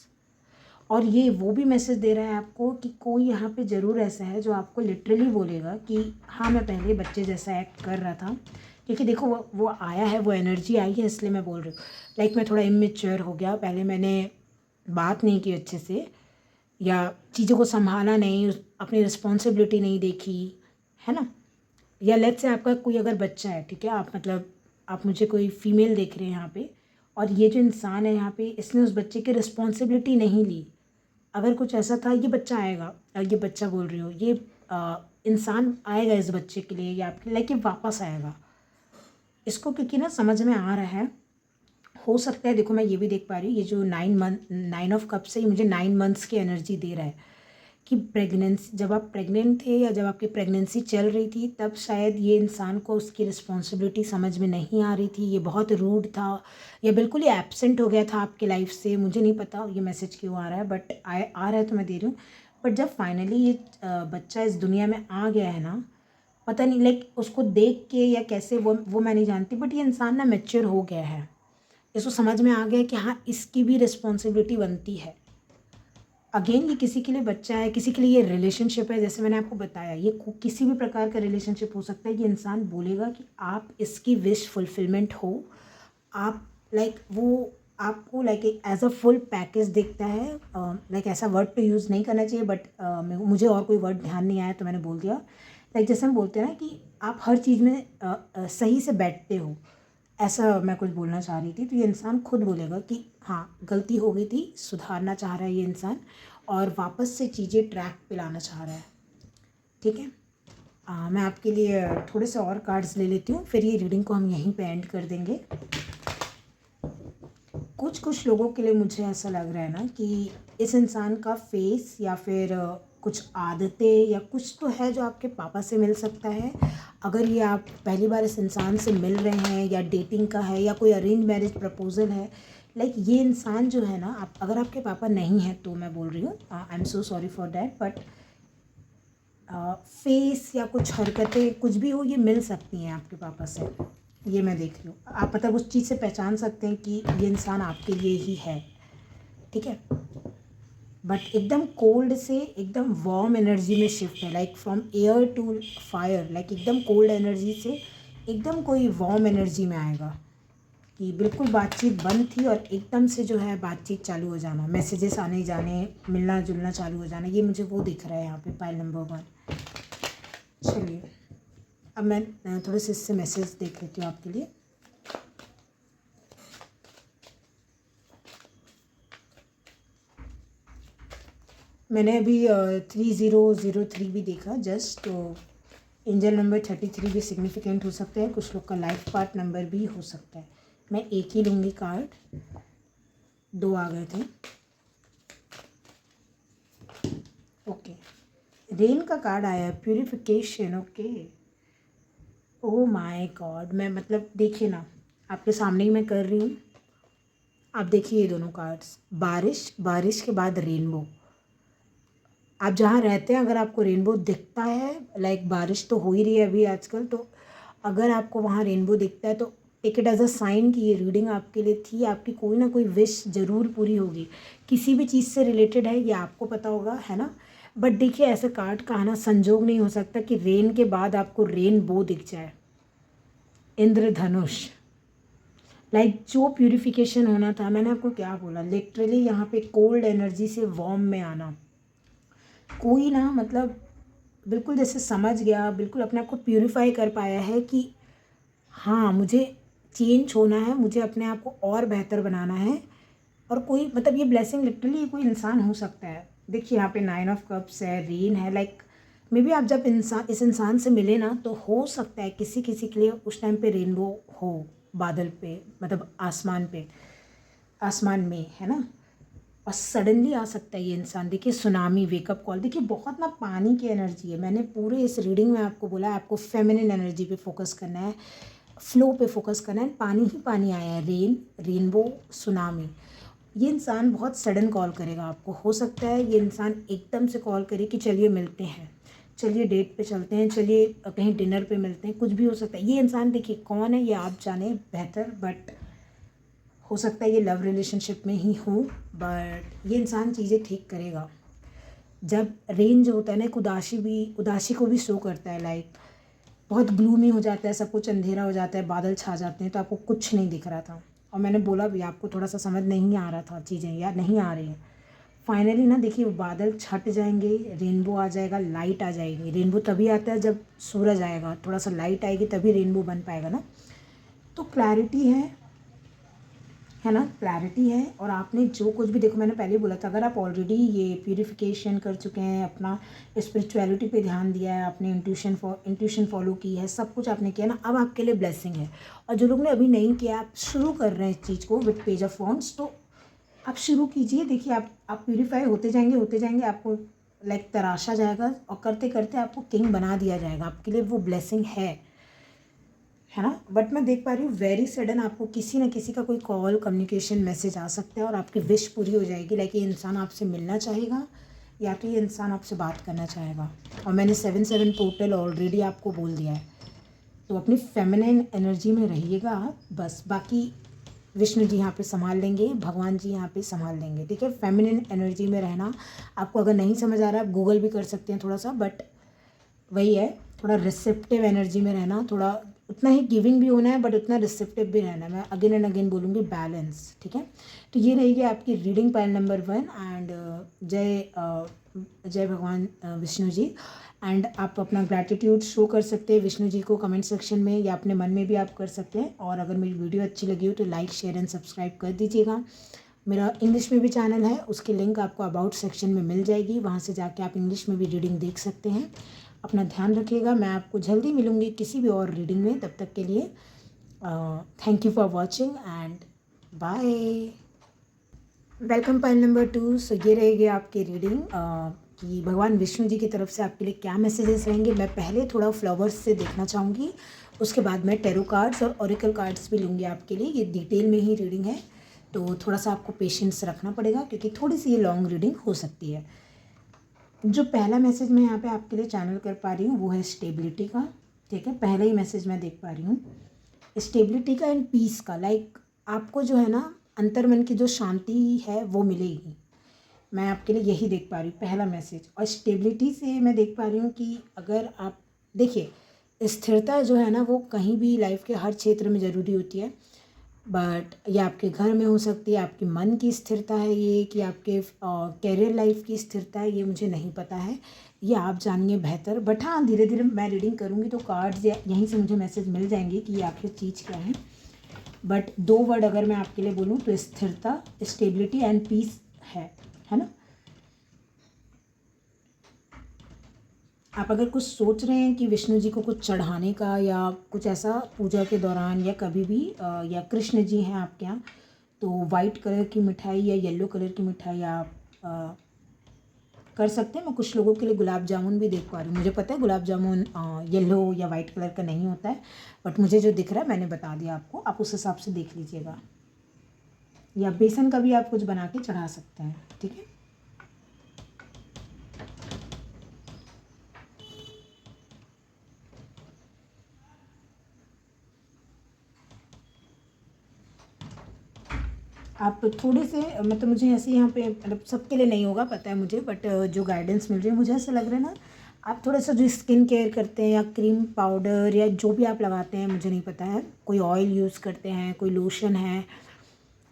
और ये वो भी मैसेज दे रहा है आपको कि कोई यहाँ पे ज़रूर ऐसा है जो आपको लिटरली बोलेगा कि हाँ मैं पहले बच्चे जैसा एक्ट कर रहा था, क्योंकि देखो वो आया है, वो एनर्जी आई है, इसलिए मैं बोल रही हूँ। मैं थोड़ा इमेच्योर हो गया, पहले मैंने बात नहीं की अच्छे से, या चीज़ों को संभाला नहीं, अपनी रिस्पॉन्सिबिलिटी नहीं देखी, है ना। या लेट्स से आपका कोई अगर बच्चा है, ठीक है, आप मुझे कोई फीमेल देख रहे हैं यहाँ पे, और ये जो इंसान है यहाँ पे, इसने उस बच्चे की रिस्पॉन्सिबिलिटी नहीं ली। अगर कुछ ऐसा था, ये बच्चा आएगा, और ये बच्चा बोल रही हो, ये इंसान आएगा इस बच्चे के लिए या आपके लिए, लेकिन वापस आएगा इसको, क्योंकि ना समझ में आ रहा है। हो सकता है, देखो मैं ये भी देख पा रही हूँ, ये जो 9 ऑफ कप्स है ये मुझे 9 मंथ्स की एनर्जी दे रहा है कि प्रेगनेंसी, जब आप प्रेग्नेंट थे या जब आपकी प्रेगनेंसी चल रही थी तब शायद ये इंसान को उसकी रिस्पॉन्सिबिलिटी समझ में नहीं आ रही थी, ये बहुत रूड था या बिल्कुल ही एब्सेंट हो गया था आपके लाइफ से। मुझे नहीं पता ये मैसेज क्यों आ रहा है, बट आ रहा है तो मैं दे रही हूँ। बट जब फाइनली ये बच्चा इस दुनिया में आ गया है ना, पता नहीं लाइक उसको देख के या कैसे, वो मैं नहीं जानती, बट ये इंसान ना मैच्योर हो गया है, इसको समझ में आ गया कि हाँ इसकी भी रिस्पॉन्सिबिलिटी बनती है। अगेन ये किसी के लिए बच्चा है, किसी के लिए ये रिलेशनशिप है, जैसे मैंने आपको बताया ये किसी भी प्रकार का रिलेशनशिप हो सकता है। ये इंसान बोलेगा कि आप इसकी विश फुलफिलमेंट हो, आप लाइक वो आपको लाइक एक एज अ फुल पैकेज देखता है। लाइक ऐसा वर्ड तो यूज़ नहीं करना चाहिए, बट मुझे और कोई वर्ड ध्यान नहीं आया तो मैंने बोल दिया। लाइक जैसे हम बोलते हैं ना कि आप हर चीज़ में सही से बैठते हो, ऐसा मैं कुछ बोलना चाह रही थी। तो ये इंसान खुद बोलेगा कि हाँ गलती हो गई थी, सुधारना चाह रहा है ये इंसान और वापस से चीज़ें ट्रैक पे लाना चाह रहा है। ठीक है, मैं आपके लिए थोड़े से और कार्ड्स ले लेती हूँ, फिर ये रीडिंग को हम यहीं पे एंड कर देंगे। कुछ लोगों के लिए मुझे ऐसा लग रहा है ना कि इस इंसान का फेस या फिर कुछ आदतें या कुछ तो है जो आपके पापा से मिल सकता है। अगर ये आप पहली बार इस इंसान से मिल रहे हैं या डेटिंग का है या कोई अरेंज मैरिज प्रपोजल है, लाइक ये इंसान जो है ना, आप अगर आपके पापा नहीं हैं तो मैं बोल रही हूँ I am so sorry for that, but face या कुछ हरकतें कुछ भी हो ये मिल सकती हैं आपके पापा से, ये मैं देख रही हूँ। आप मतलब उस चीज़ से पहचान सकते हैं कि ये इंसान आपके लिए ही है। ठीक है, बट एकदम कोल्ड से एकदम वार्म एनर्जी में शिफ्ट है, like from air to fire, like एकदम कोल्ड एनर्जी से एकदम कोई वार्म एनर्जी में आएगा कि बिल्कुल बातचीत बंद थी और एकदम से जो है बातचीत चालू हो जाना, मैसेजेस आने जाने, मिलना जुलना चालू हो जाना, ये मुझे वो दिख रहा है यहाँ पे पाइल नंबर 1। चलिए अब मैं थोड़े से इससे मैसेज देख लेती हूँ आपके लिए। मैंने अभी 3003 भी देखा जस्ट, तो एंजल नंबर 33 भी सिग्निफिकेंट हो सकता है, कुछ लोग का लाइफ पार्ट नंबर भी हो सकता है। मैं एक ही लूँगी कार्ड, 2 आ गए थे। ओके, रेन का कार्ड आया है, purification. Okay, oh my God, मैं मतलब देखिए ना आपके सामने ही मैं कर रही हूँ, आप देखिए ये दोनों कार्ड्स, बारिश के बाद रेनबो। आप जहाँ रहते हैं अगर आपको रेनबो दिखता है, लाइक बारिश तो हो ही रही है अभी आजकल, तो अगर आपको वहाँ रेनबो दिखता है तो take it as a sign कि ये रीडिंग आपके लिए थी, आपकी कोई ना कोई विश ज़रूर पूरी होगी, किसी भी चीज़ से रिलेटेड है, ये आपको पता होगा, है ना। बट देखिए ऐसे कार्ड का आना संजोग नहीं हो सकता कि रेन के बाद आपको रेनबो दिख जाए, इंद्रधनुष। लाइक जो प्यूरिफिकेशन होना था, मैंने आपको क्या बोला, लिटरली यहाँ पे कोल्ड एनर्जी से वार्म में आना, कोई ना मतलब बिल्कुल जैसे समझ गया, बिल्कुल अपने आप को प्यूरिफाई कर पाया है कि हाँ मुझे चेंज होना है, मुझे अपने आप को और बेहतर बनाना है। और कोई मतलब ये ब्लेसिंग लिटरली कोई इंसान हो सकता है। देखिए यहाँ पे 9 ऑफ कप्स है, रेन है, लाइक मे बी आप जब इस इंसान से मिले ना तो हो सकता है किसी किसी के लिए उस टाइम पे रेनबो हो बादल पे, मतलब आसमान में, है ना। और सडनली आ सकता है ये इंसान, देखिए सुनामी, वेकअप कॉल, देखिए बहुत ना पानी की एनर्जी है। मैंने पूरे इस रीडिंग में आपको बोला है आपको फेमिनिन एनर्जी पे फोकस करना है, फ्लो पे फोकस करना है, पानी ही पानी आया है, रेनबो, सुनामी। ये इंसान बहुत सडन कॉल करेगा आपको, हो सकता है ये इंसान एकदम से कॉल करे कि चलिए मिलते हैं, चलिए डेट पे चलते हैं, चलिए कहीं डिनर पे मिलते हैं, कुछ भी हो सकता है। ये इंसान देखिए कौन है ये आप जाने बेहतर, बट हो सकता है ये लव रिलेशनशिप में ही हो, बट ये इंसान चीज़ें ठीक करेगा। जब रेन जो होता है ना, एक उदासी को भी शो करता है, लाइक बहुत ग्लूमी हो जाता है, सब कुछ अंधेरा हो जाता है, बादल छा जाते हैं तो आपको कुछ नहीं दिख रहा था। और मैंने बोला भी आपको थोड़ा सा समझ नहीं आ रहा था चीज़ें, या नहीं आ रही हैं। फाइनली ना देखिए बादल छट जाएंगे, रेनबो आ जाएगा, लाइट आ जाएगी। रेनबो तभी आता है जब सूरज आएगा, थोड़ा सा लाइट आएगी तभी रेनबो बन पाएगा ना। तो क्लैरिटी है, है ना, क्लैरिटी है। और आपने जो कुछ भी, देखो मैंने पहले बोला था, अगर आप ऑलरेडी ये प्यूरिफिकेशन कर चुके हैं, अपना स्पिरिचुअलिटी पे ध्यान दिया है, आपने इंट्यूशन फॉलो की है, सब कुछ आपने किया ना, अब आपके लिए ब्लेसिंग है। और जो लोग ने अभी नहीं किया, आप शुरू कर रहे हैं इस चीज़ को विद पेज ऑफ वॉन्ड्स, तो आप शुरू कीजिए। देखिए आप प्यूरीफाई होते जाएंगे, आपको लाइक तराशा जाएगा और करते करते आपको किंग बना दिया जाएगा। आपके लिए वो ब्लेसिंग है ना। बट मैं देख पा रही हूँ वेरी सडन आपको किसी न किसी का कोई कॉल, कम्युनिकेशन, मैसेज आ सकता है और आपकी विश पूरी हो जाएगी। लाइक ये इंसान आपसे मिलना चाहेगा या तो ये इंसान आपसे बात करना चाहेगा। और मैंने 7-7 पोर्टल ऑलरेडी आपको बोल दिया है, तो अपनी फेमिनिन एनर्जी में रहिएगा आप बस। बाकी विष्णु जी यहाँ पे संभाल लेंगे, भगवान जी यहाँ पे संभाल लेंगे, ठीक है। फेमिनिन एनर्जी में रहना। आपको अगर नहीं समझ आ रहा है आप गूगल भी कर सकते हैं थोड़ा सा, बट वही है, थोड़ा रिसेप्टिव एनर्जी में रहना, थोड़ा उतना ही गिविंग भी होना है बट उतना रिसेप्टिव भी रहना है। मैं अगेन एंड अगेन बोलूँगी बैलेंस, ठीक है। तो ये रहेगी आपकी रीडिंग पाइल नंबर 1। एंड जय भगवान विष्णु जी। एंड आप अपना ग्रैटिट्यूड शो कर सकते हैं विष्णु जी को कमेंट सेक्शन में, या अपने मन में भी आप कर सकते हैं। और अगर मेरी वीडियो अच्छी लगी हो तो लाइक, शेयर एंड सब्सक्राइब कर दीजिएगा। मेरा इंग्लिश में भी चैनल है, उसकी लिंक आपको अबाउट सेक्शन में मिल जाएगी, वहाँ से जाके आप इंग्लिश में भी रीडिंग देख सकते हैं। अपना ध्यान रखिएगा। मैं आपको जल्दी मिलूँगी किसी भी और रीडिंग में। तब तक के लिए thank you for watching and bye. Welcome pile number 2। So ये रहेगी आपकी रीडिंग कि भगवान विष्णु जी की तरफ से आपके लिए क्या मैसेजेस रहेंगे। मैं पहले थोड़ा फ्लावर्स से देखना चाहूँगी, उसके बाद मैं टेरो कार्ड्स और ओरेकल कार्ड्स भी लूँगी आपके लिए। ये डिटेल में ही रीडिंग है, तो थोड़ा सा आपको पेशेंस रखना पड़ेगा क्योंकि थोड़ी सी ये लॉन्ग रीडिंग हो सकती है। जो पहला मैसेज मैं यहाँ पे आपके लिए चैनल कर पा रही हूँ वो है स्टेबिलिटी का, ठीक है। पहला ही मैसेज मैं देख पा रही हूँ स्टेबिलिटी का एंड पीस का। लाइक आपको जो है ना अंतर्मन की जो शांति है वो मिलेगी। मैं आपके लिए यही देख पा रही हूँ पहला मैसेज। और स्टेबिलिटी से मैं देख पा रही हूँ कि अगर आप देखिए, स्थिरता जो है ना वो कहीं भी लाइफ के हर क्षेत्र में ज़रूरी होती है, बट ये आपके घर में हो सकती है, आपके मन की स्थिरता है ये, कि आपके कैरियर लाइफ की स्थिरता है, ये मुझे नहीं पता है, ये आप जानिए बेहतर। बट हाँ, धीरे धीरे मैं रीडिंग करूँगी तो कार्ड्स यहीं से मुझे मैसेज मिल जाएंगे कि ये आखिर चीज़ क्या है। बट 2 वर्ड अगर मैं आपके लिए बोलूँ तो स्थिरता, स्टेबिलिटी एंड पीस है ना। आप अगर कुछ सोच रहे हैं कि विष्णु जी को कुछ चढ़ाने का या कुछ ऐसा पूजा के दौरान या कभी भी, या कृष्ण जी हैं आपके यहाँ, तो वाइट कलर की मिठाई या येलो कलर की मिठाई आप कर सकते हैं। मैं कुछ लोगों के लिए गुलाब जामुन भी देख पा रही हूँ। मुझे पता है गुलाब जामुन येलो या वाइट कलर का नहीं होता है, बट मुझे जो दिख रहा है मैंने बता दिया आपको, आप उस हिसाब से देख लीजिएगा। या बेसन का भी आप कुछ बना के चढ़ा सकते हैं, ठीक है। आप थोड़े से मतलब मुझे ऐसे यहाँ पे मतलब सबके लिए नहीं होगा पता है मुझे, बट जो गाइडेंस मिल रही है मुझे ऐसा लग रहा है ना, आप थोड़ा सा जो स्किन केयर करते हैं या क्रीम पाउडर या जो भी आप लगाते हैं मुझे नहीं पता है, कोई ऑयल यूज़ करते हैं, कोई लोशन है,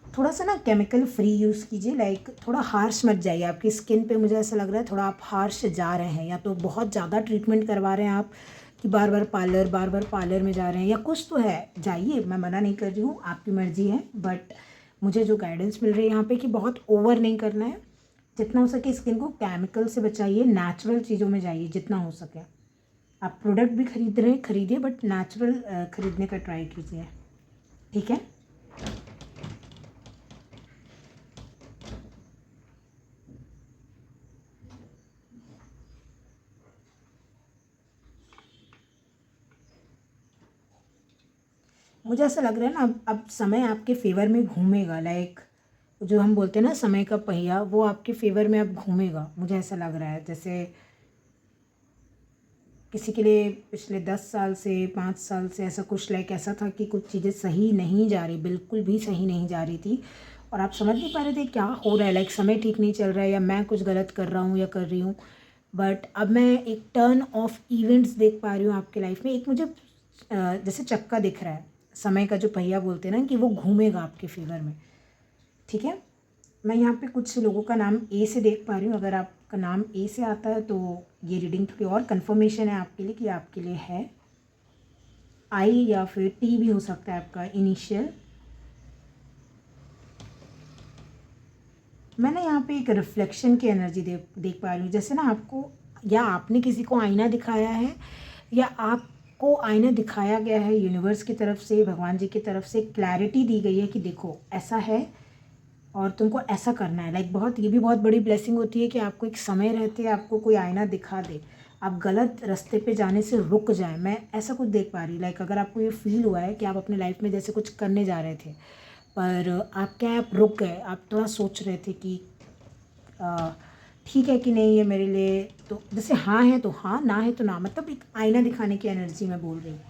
थोड़ा सा ना केमिकल फ्री यूज़ कीजिए। लाइक थोड़ा हार्श मत जाइए आपकी स्किन पे। मुझे ऐसा लग रहा है थोड़ा आप हार्श जा रहे हैं, या तो बहुत ज़्यादा ट्रीटमेंट करवा रहे हैं आप कि बार बार पार्लर में जा रहे हैं, या कुछ तो है। जाइए, मैं मना नहीं कर रही हूँ, आपकी मर्ज़ी है, बट मुझे जो गाइडेंस मिल रही है यहाँ पे कि बहुत ओवर नहीं करना है। जितना हो सके स्किन को केमिकल से बचाइए, नेचुरल चीज़ों में जाइए जितना हो सके। आप प्रोडक्ट भी खरीद रहे हैं खरीदिए, बट नेचुरल खरीदने का ट्राई कीजिए, ठीक है। मुझे ऐसा लग रहा है ना अब समय आपके फेवर में घूमेगा। लाइक जो हम बोलते हैं ना समय का पहिया, वो आपके फेवर में अब घूमेगा। मुझे ऐसा लग रहा है जैसे किसी के लिए पिछले 10 साल से 5 साल से ऐसा कुछ लाइक ऐसा था कि कुछ चीज़ें सही नहीं जा रही, बिल्कुल भी सही नहीं जा रही थी, और आप समझ नहीं पा रहे थे क्या हो रहा है। लाइक समय ठीक नहीं चल रहा है या मैं कुछ गलत कर रहा हूँ या कर रही हूँ। बट अब मैं एक टर्न ऑफ इवेंट्स देख पा रही हूँ आपके लाइफ में। एक मुझे जैसे चक्का दिख रहा है, समय का जो पहिया बोलते हैं ना, कि वो घूमेगा आपके फेवर में, ठीक है। मैं यहाँ पे कुछ लोगों का नाम ए से देख पा रही हूँ। अगर आपका नाम ए से आता है तो ये रीडिंग थोड़ी और कंफर्मेशन है आपके लिए कि आपके लिए है। आई या फिर टी भी हो सकता है आपका इनिशियल। मैं ना यहाँ पे एक रिफ्लेक्शन की एनर्जी देख पा रही हूँ। जैसे ना आपको या आपने किसी को आईना दिखाया है या आपको आईना दिखाया गया है यूनिवर्स की तरफ से, भगवान जी की तरफ से क्लैरिटी दी गई है कि देखो ऐसा है और तुमको ऐसा करना है। लाइक बहुत, ये भी बहुत बड़ी ब्लेसिंग होती है कि आपको एक समय रहते आपको कोई आईना दिखा दे, आप गलत रास्ते पे जाने से रुक जाए। मैं ऐसा कुछ देख पा रही। लाइक अगर आपको ये फील हुआ है कि आप अपने लाइफ में जैसे कुछ करने जा रहे थे पर आप क्या है, आप रुक गए, आप थोड़ा सोच रहे थे कि ठीक है कि नहीं ये मेरे लिए, तो जैसे हाँ है तो हाँ, ना है तो ना, मतलब एक आईना दिखाने की एनर्जी मैं बोल रही हूँ।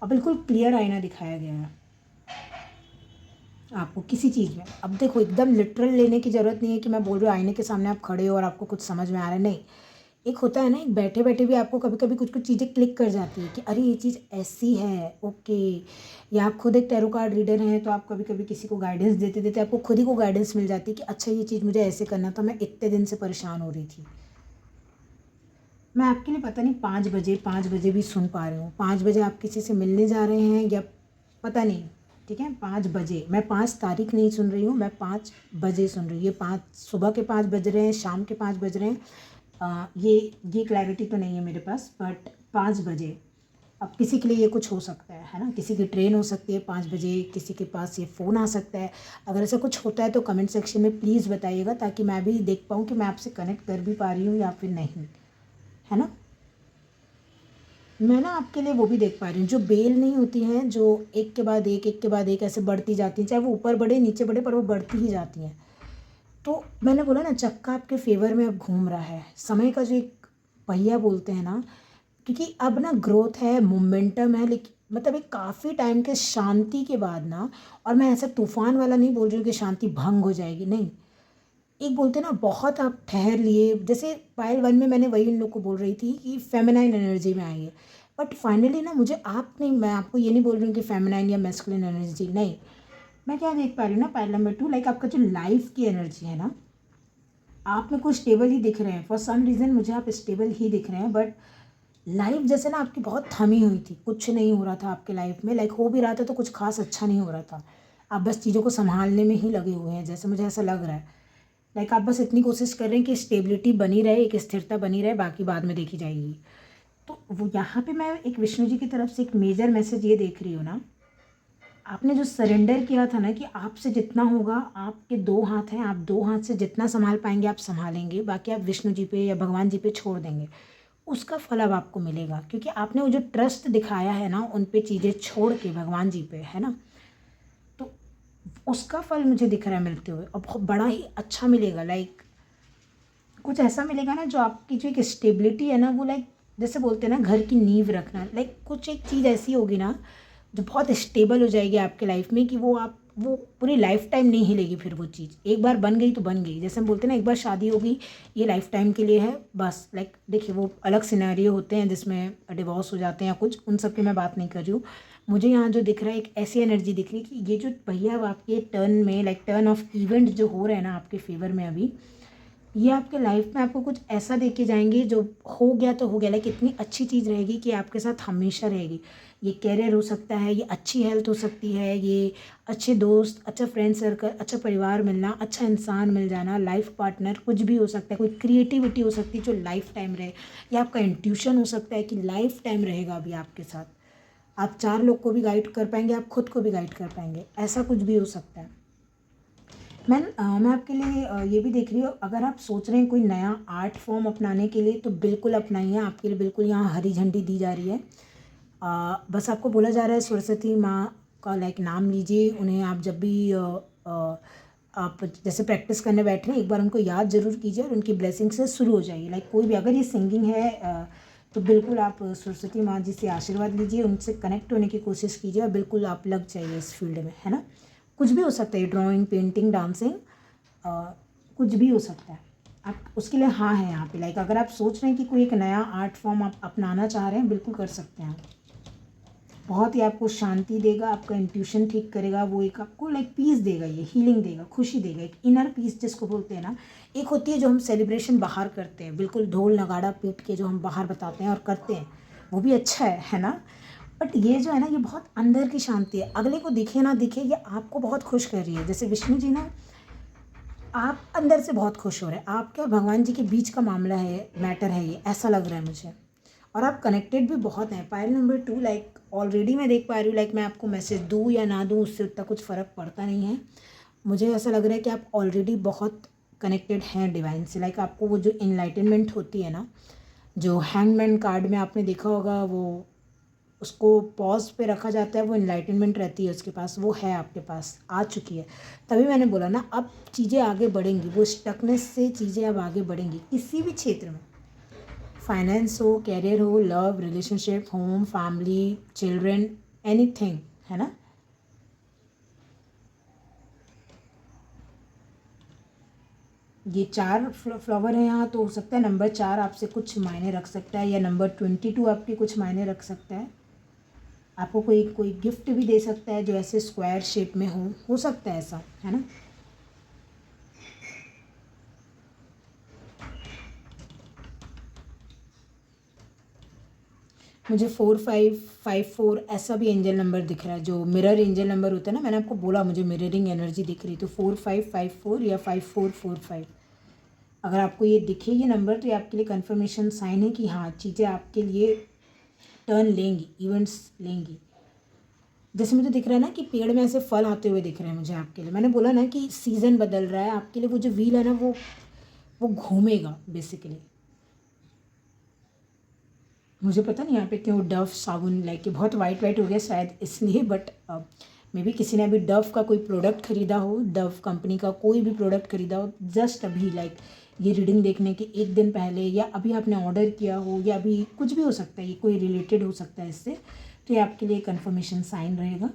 और बिल्कुल क्लियर आईना दिखाया गया है आपको किसी चीज़ में। अब देखो एकदम लिटरल लेने की ज़रूरत नहीं है कि मैं बोल रही हूँ आईने के सामने आप खड़े हो और आपको कुछ समझ में आ रहा है, नहीं। एक होता है ना, एक बैठे बैठे भी आपको कभी कभी कुछ कुछ चीज़ें क्लिक कर जाती है कि अरे ये चीज़ ऐसी है, ओके। या आप खुद एक टैरो कार्ड रीडर हैं तो आप कभी कभी किसी को गाइडेंस देते देते आपको खुद ही को गाइडेंस मिल जाती है कि अच्छा ये चीज़ मुझे ऐसे करना था, मैं इतने दिन से परेशान हो रही थी। मैं आपके लिए पता नहीं 5 बजे भी सुन पा रही हूँ। 5 बजे आप किसी से मिलने जा रहे हैं या पता नहीं, ठीक है। 5 बजे, मैं 5 तारीख नहीं सुन रही हूँ, मैं 5 बजे सुन रही हूँ। ये 5 सुबह के 5 बज रहे हैं, शाम के 5 बज रहे हैं। ये क्लैरिटी तो नहीं है मेरे पास, बट 5 बजे अब किसी के लिए ये कुछ हो सकता है ना। किसी की ट्रेन हो सकती है 5 बजे, किसी के पास ये फ़ोन आ सकता है। अगर ऐसा कुछ होता है तो कमेंट सेक्शन में प्लीज़ बताइएगा ताकि मैं भी देख पाऊँ कि मैं आपसे कनेक्ट कर भी पा रही हूँ या फिर नहीं, है ना। मैं ना आपके लिए वो भी देख पा रही हूँ जो बेल नहीं होती हैं, जो एक के बाद एक के बाद एक ऐसे बढ़ती जाती हैं, चाहे वो ऊपर बढ़े नीचे बढ़े पर वो बढ़ती ही जाती हैं। तो मैंने बोला ना, चक्का आपके फेवर में अब घूम रहा है, समय का जो एक पहिया बोलते हैं ना, क्योंकि अब ना ग्रोथ है, मोमेंटम है, लेकिन मतलब एक काफ़ी टाइम के शांति के बाद ना, और मैं ऐसा तूफान वाला नहीं बोल रही हूँ कि शांति भंग हो जाएगी, नहीं। एक बोलते हैं ना, बहुत आप ठहर लिए, जैसे पायल 1 में मैंने वही उन लोग को बोल रही थी कि फेमिनाइन एनर्जी में आइए, बट फाइनली ना मुझे आप नहीं, मैं आपको ये नहीं बोल रही हूँ कि फेमिनाइन या मैस्कुलिन एनर्जी, नहीं। मैं क्या देख पा रही हूँ ना, पायल नंबर 2, लाइक आपका जो लाइफ की एनर्जी है ना, आप में कुछ स्टेबल ही दिख रहे हैं। फॉर सम रीज़न मुझे आप स्टेबल ही दिख रहे हैं, बट लाइफ जैसे ना आपकी बहुत थमी हुई थी, कुछ नहीं हो रहा था आपके लाइफ में। लाइक हो भी रहा था तो कुछ खास अच्छा नहीं हो रहा था। आप बस चीज़ों को संभालने में ही लगे हुए हैं, जैसे मुझे ऐसा लग रहा है। लाइक आप बस इतनी कोशिश कर रहे हैं कि स्टेबिलिटी बनी रहे, एक स्थिरता बनी रहे, बाकी बाद में देखी जाएगी। तो वो यहाँ पे मैं एक विष्णु जी की तरफ से एक मेजर मैसेज ये देख रही हूँ ना, आपने जो सरेंडर किया था ना कि आपसे जितना होगा, आपके 2 हाथ हैं, आप 2 हाथ से जितना संभाल पाएंगे आप संभालेंगे, बाकी आप विष्णु जी पे या भगवान जी पे छोड़ देंगे। उसका फल अब आपको मिलेगा, क्योंकि आपने वो जो ट्रस्ट दिखाया है ना उन पे, चीज़ें छोड़ के भगवान जी पे, है ना। तो उसका फल मुझे दिख रहा है मिलते हुए, और बहुत बड़ा ही अच्छा मिलेगा। लाइक कुछ ऐसा मिलेगा ना जो आपकी जो एक स्टेबिलिटी है ना, वो लाइक जैसे बोलते हैं ना घर की नींव रखना, लाइक कुछ एक चीज़ ऐसी होगी ना जो बहुत स्टेबल हो जाएगी आपके लाइफ में कि वो पूरी लाइफ टाइम नहीं हिलेगी। फिर वो चीज़ एक बार बन गई तो बन गई, जैसे हम बोलते हैं ना एक बार शादी होगी ये लाइफ टाइम के लिए है बस। लाइक देखिए वो अलग सिनेरियो होते हैं जिसमें डिवोर्स हो जाते हैं या कुछ, उन सब की मैं बात नहीं कर रही हूँ। मुझे यहाँ जो दिख रहा है एक ऐसी एनर्जी दिख रही है कि ये जो भैया अब आपके टर्न में, लाइक टर्न ऑफ इवेंट जो हो रहे हैं ना आपके फेवर में अभी, ये आपके लाइफ में आपको कुछ ऐसा दे के जाएंगे जो हो गया तो हो गया, लाइक इतनी अच्छी चीज़ रहेगी कि आपके साथ हमेशा रहेगी। ये कैरियर हो सकता है, ये अच्छी हेल्थ हो सकती है, ये अच्छे दोस्त, अच्छा फ्रेंड सर्कल, अच्छा परिवार मिलना, अच्छा इंसान मिल जाना, लाइफ पार्टनर, कुछ भी हो सकता है। कोई क्रिएटिविटी हो सकती है जो लाइफ टाइम रहे, या आपका इंट्यूशन हो सकता है कि लाइफ टाइम रहेगा अभी आपके साथ। आप 4 लोग को भी गाइड कर पाएंगे, आप खुद को भी गाइड कर पाएंगे, ऐसा कुछ भी हो सकता है। मैं आपके लिए ये भी देख रही हूँ, अगर आप सोच रहे हैं कोई नया आर्ट फॉर्म अपनाने के लिए तो बिल्कुल अपनाइए, आपके लिए बिल्कुल यहाँ हरी झंडी दी जा रही है। बस आपको बोला जा रहा है सरस्वती माँ का लाइक नाम लीजिए, उन्हें आप जब भी आप जैसे प्रैक्टिस करने बैठ रहे हैं एक बार उनको याद ज़रूर कीजिए और उनकी ब्लेसिंग से शुरू हो जाइए। लाइक कोई भी अगर ये सिंगिंग है तो बिल्कुल आप सरस्वती माँ जी से आशीर्वाद लीजिए, उनसे कनेक्ट होने की कोशिश कीजिए और बिल्कुल आप लग जाइए इस फील्ड में, है ना। कुछ भी हो सकता है, ड्राइंग, पेंटिंग, डांसिंग, कुछ भी हो सकता है। आप उसके लिए हाँ है यहाँ पे। लाइक अगर आप सोच रहे हैं कि कोई एक नया आर्ट फॉर्म आप अपनाना चाह रहे हैं, बिल्कुल कर सकते हैं। बहुत ही आपको शांति देगा, आपका इंट्यूशन ठीक करेगा, वो एक आपको लाइक पीस देगा, ये हीलिंग देगा, खुशी देगा, एक इनर पीस जिसको बोलते हैं ना। एक होती है जो हम सेलिब्रेशन बाहर करते हैं, बिल्कुल ढोल नगाड़ा पीट के जो हम बाहर बताते हैं और करते हैं, वो भी अच्छा है ना। बट ये जो है ना, ये बहुत अंदर की शांति है, अगले को दिखे ना दिखे, ये आपको बहुत खुश कर रही है। जैसे विष्णु जी ना आप अंदर से बहुत खुश हो रहे हैं, आपके और भगवान जी के बीच का मामला है, मैटर है ये, ऐसा लग रहा है मुझे। और आप कनेक्टेड भी बहुत हैं। पायल नंबर 2, लाइक ऑलरेडी मैं देख पा रही हूँ, लाइक मैं आपको मैसेज दूँ या ना दूँ उससे उतना कुछ फ़र्क पड़ता नहीं है। मुझे ऐसा लग रहा है कि आप ऑलरेडी बहुत कनेक्टेड हैं डिवाइन से। लाइक आपको वो जो इनलाइटनमेंट होती है ना, जो हैंगमैन कार्ड में आपने देखा होगा, वो उसको पॉज पे रखा जाता है, वो इनलाइटनमेंट रहती है उसके पास, वो है आपके पास, आ चुकी है। तभी मैंने बोला ना, अब चीज़ें आगे बढ़ेंगी, वो स्टकनेस से चीज़ें अब आगे बढ़ेंगी किसी भी क्षेत्र में। फाइनेंस हो, कैरियर हो, love, relationship, home, family, children, anything, है ना। ये 4 फ्लावर है यहाँ, तो हो सकता है नंबर 4 आपसे कुछ मायने रख सकता है, या नंबर 22 आपके कुछ मायने रख सकता है। आपको कोई कोई गिफ्ट भी दे सकता है जो ऐसे स्क्वायर शेप में हो सकता है ऐसा, है ना। मुझे 4554 ऐसा भी एंजल नंबर दिख रहा है, जो मिरर एंजल नंबर होता है ना, मैंने आपको बोला मुझे मिररिंग एनर्जी दिख रही, तो 4554 या 5445, अगर आपको ये दिखे ये नंबर, तो ये आपके लिए कंफर्मेशन साइन है कि हाँ, चीज़ें आपके लिए टर्न लेंगी, इवेंट्स लेंगी। जैसे मुझे दिख रहा है ना कि पेड़ में ऐसे फल आते हुए दिख रहे हैं मुझे आपके लिए। मैंने बोला ना कि सीज़न बदल रहा है आपके लिए, वो जो व्हील है ना, वो घूमेगा बेसिकली। मुझे पता नहीं यहाँ पे क्यों डव साबुन, लाइक बहुत वाइट वाइट हो गया शायद इसलिए, बट मे बी किसी ने अभी डव का कोई प्रोडक्ट ख़रीदा हो, डव कंपनी का कोई भी प्रोडक्ट ख़रीदा हो जस्ट अभी, लाइक ये रीडिंग देखने के 1 दिन पहले, या अभी आपने ऑर्डर किया हो, या अभी कुछ भी हो सकता है, ये कोई रिलेटेड हो सकता है इससे, तो ये आपके लिए कन्फर्मेशन साइन रहेगा।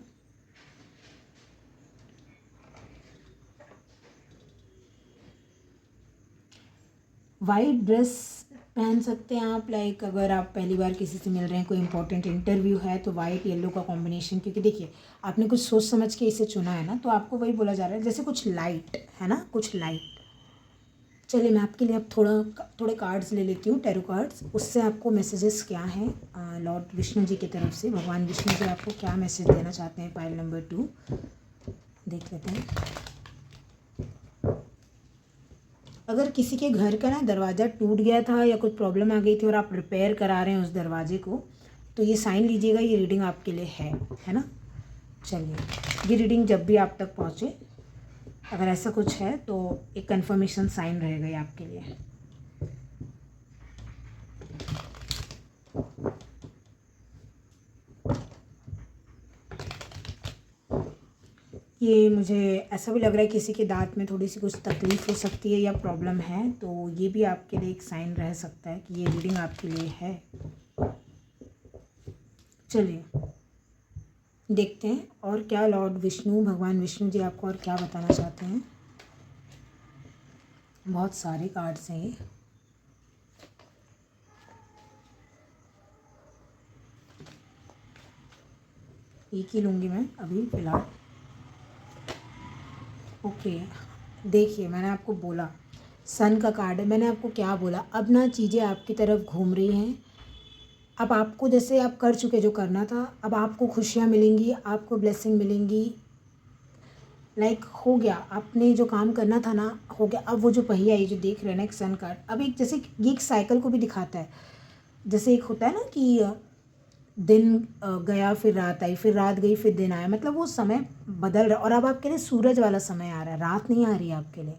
वाइट ड्रेस पहन सकते हैं आप, लाइक अगर आप पहली बार किसी से मिल रहे हैं, कोई इंपॉर्टेंट इंटरव्यू है, तो वाइट येलो का कॉम्बिनेशन, क्योंकि देखिए आपने कुछ सोच समझ के इसे चुना है ना, तो आपको वही बोला जा रहा है जैसे कुछ लाइट है ना, कुछ लाइट। चलिए मैं आपके लिए अब थोड़े कार्ड्स ले लेती हूँ, टैरो कार्ड्स, उससे आपको मैसेजेस क्या हैं लॉर्ड विष्णु जी की तरफ से, भगवान विष्णु जी आपको क्या मैसेज देना चाहते हैं। पाइल नंबर 2 देख लेते हैं। अगर किसी के घर का ना दरवाज़ा टूट गया था या कुछ प्रॉब्लम आ गई थी और आप रिपेयर करा रहे हैं उस दरवाजे को, तो ये साइन लीजिएगा, ये रीडिंग आपके लिए है ना। चलिए, ये रीडिंग जब भी आप तक पहुँचे, अगर ऐसा कुछ है तो एक कंफर्मेशन साइन रहेगा ये आपके लिए। ये मुझे ऐसा भी लग रहा है किसी के दांत में थोड़ी सी कुछ तकलीफ़ हो सकती है या प्रॉब्लम है, तो ये भी आपके लिए एक साइन रह सकता है कि ये रीडिंग आपके लिए है। चलिए देखते हैं और क्या लॉर्ड विष्णु, भगवान विष्णु जी आपको और क्या बताना चाहते हैं। बहुत सारे कार्ड्स हैं ये। एक ही लूँगी मैं अभी फ़िलहाल। ओके, देखिए मैंने आपको बोला सन का कार्ड है, मैंने आपको क्या बोला, अब ना चीज़ें आपकी तरफ घूम रही हैं। अब आपको जैसे आप कर चुके जो करना था, अब आपको खुशियाँ मिलेंगी, आपको ब्लेसिंग मिलेंगी, लाइक हो गया, आपने जो काम करना था ना हो गया। अब वो जो पहिया ये जो देख रहे हैं ना, एक सन कार्ड, अब एक जैसे ये एक साइकिल को भी दिखाता है। जैसे एक होता है ना कि दिन गया फिर रात आई, फिर रात गई फिर दिन आया, मतलब वो समय बदल रहा है। और अब आपके लिए सूरज वाला समय आ रहा है, रात नहीं आ रही है आपके लिए,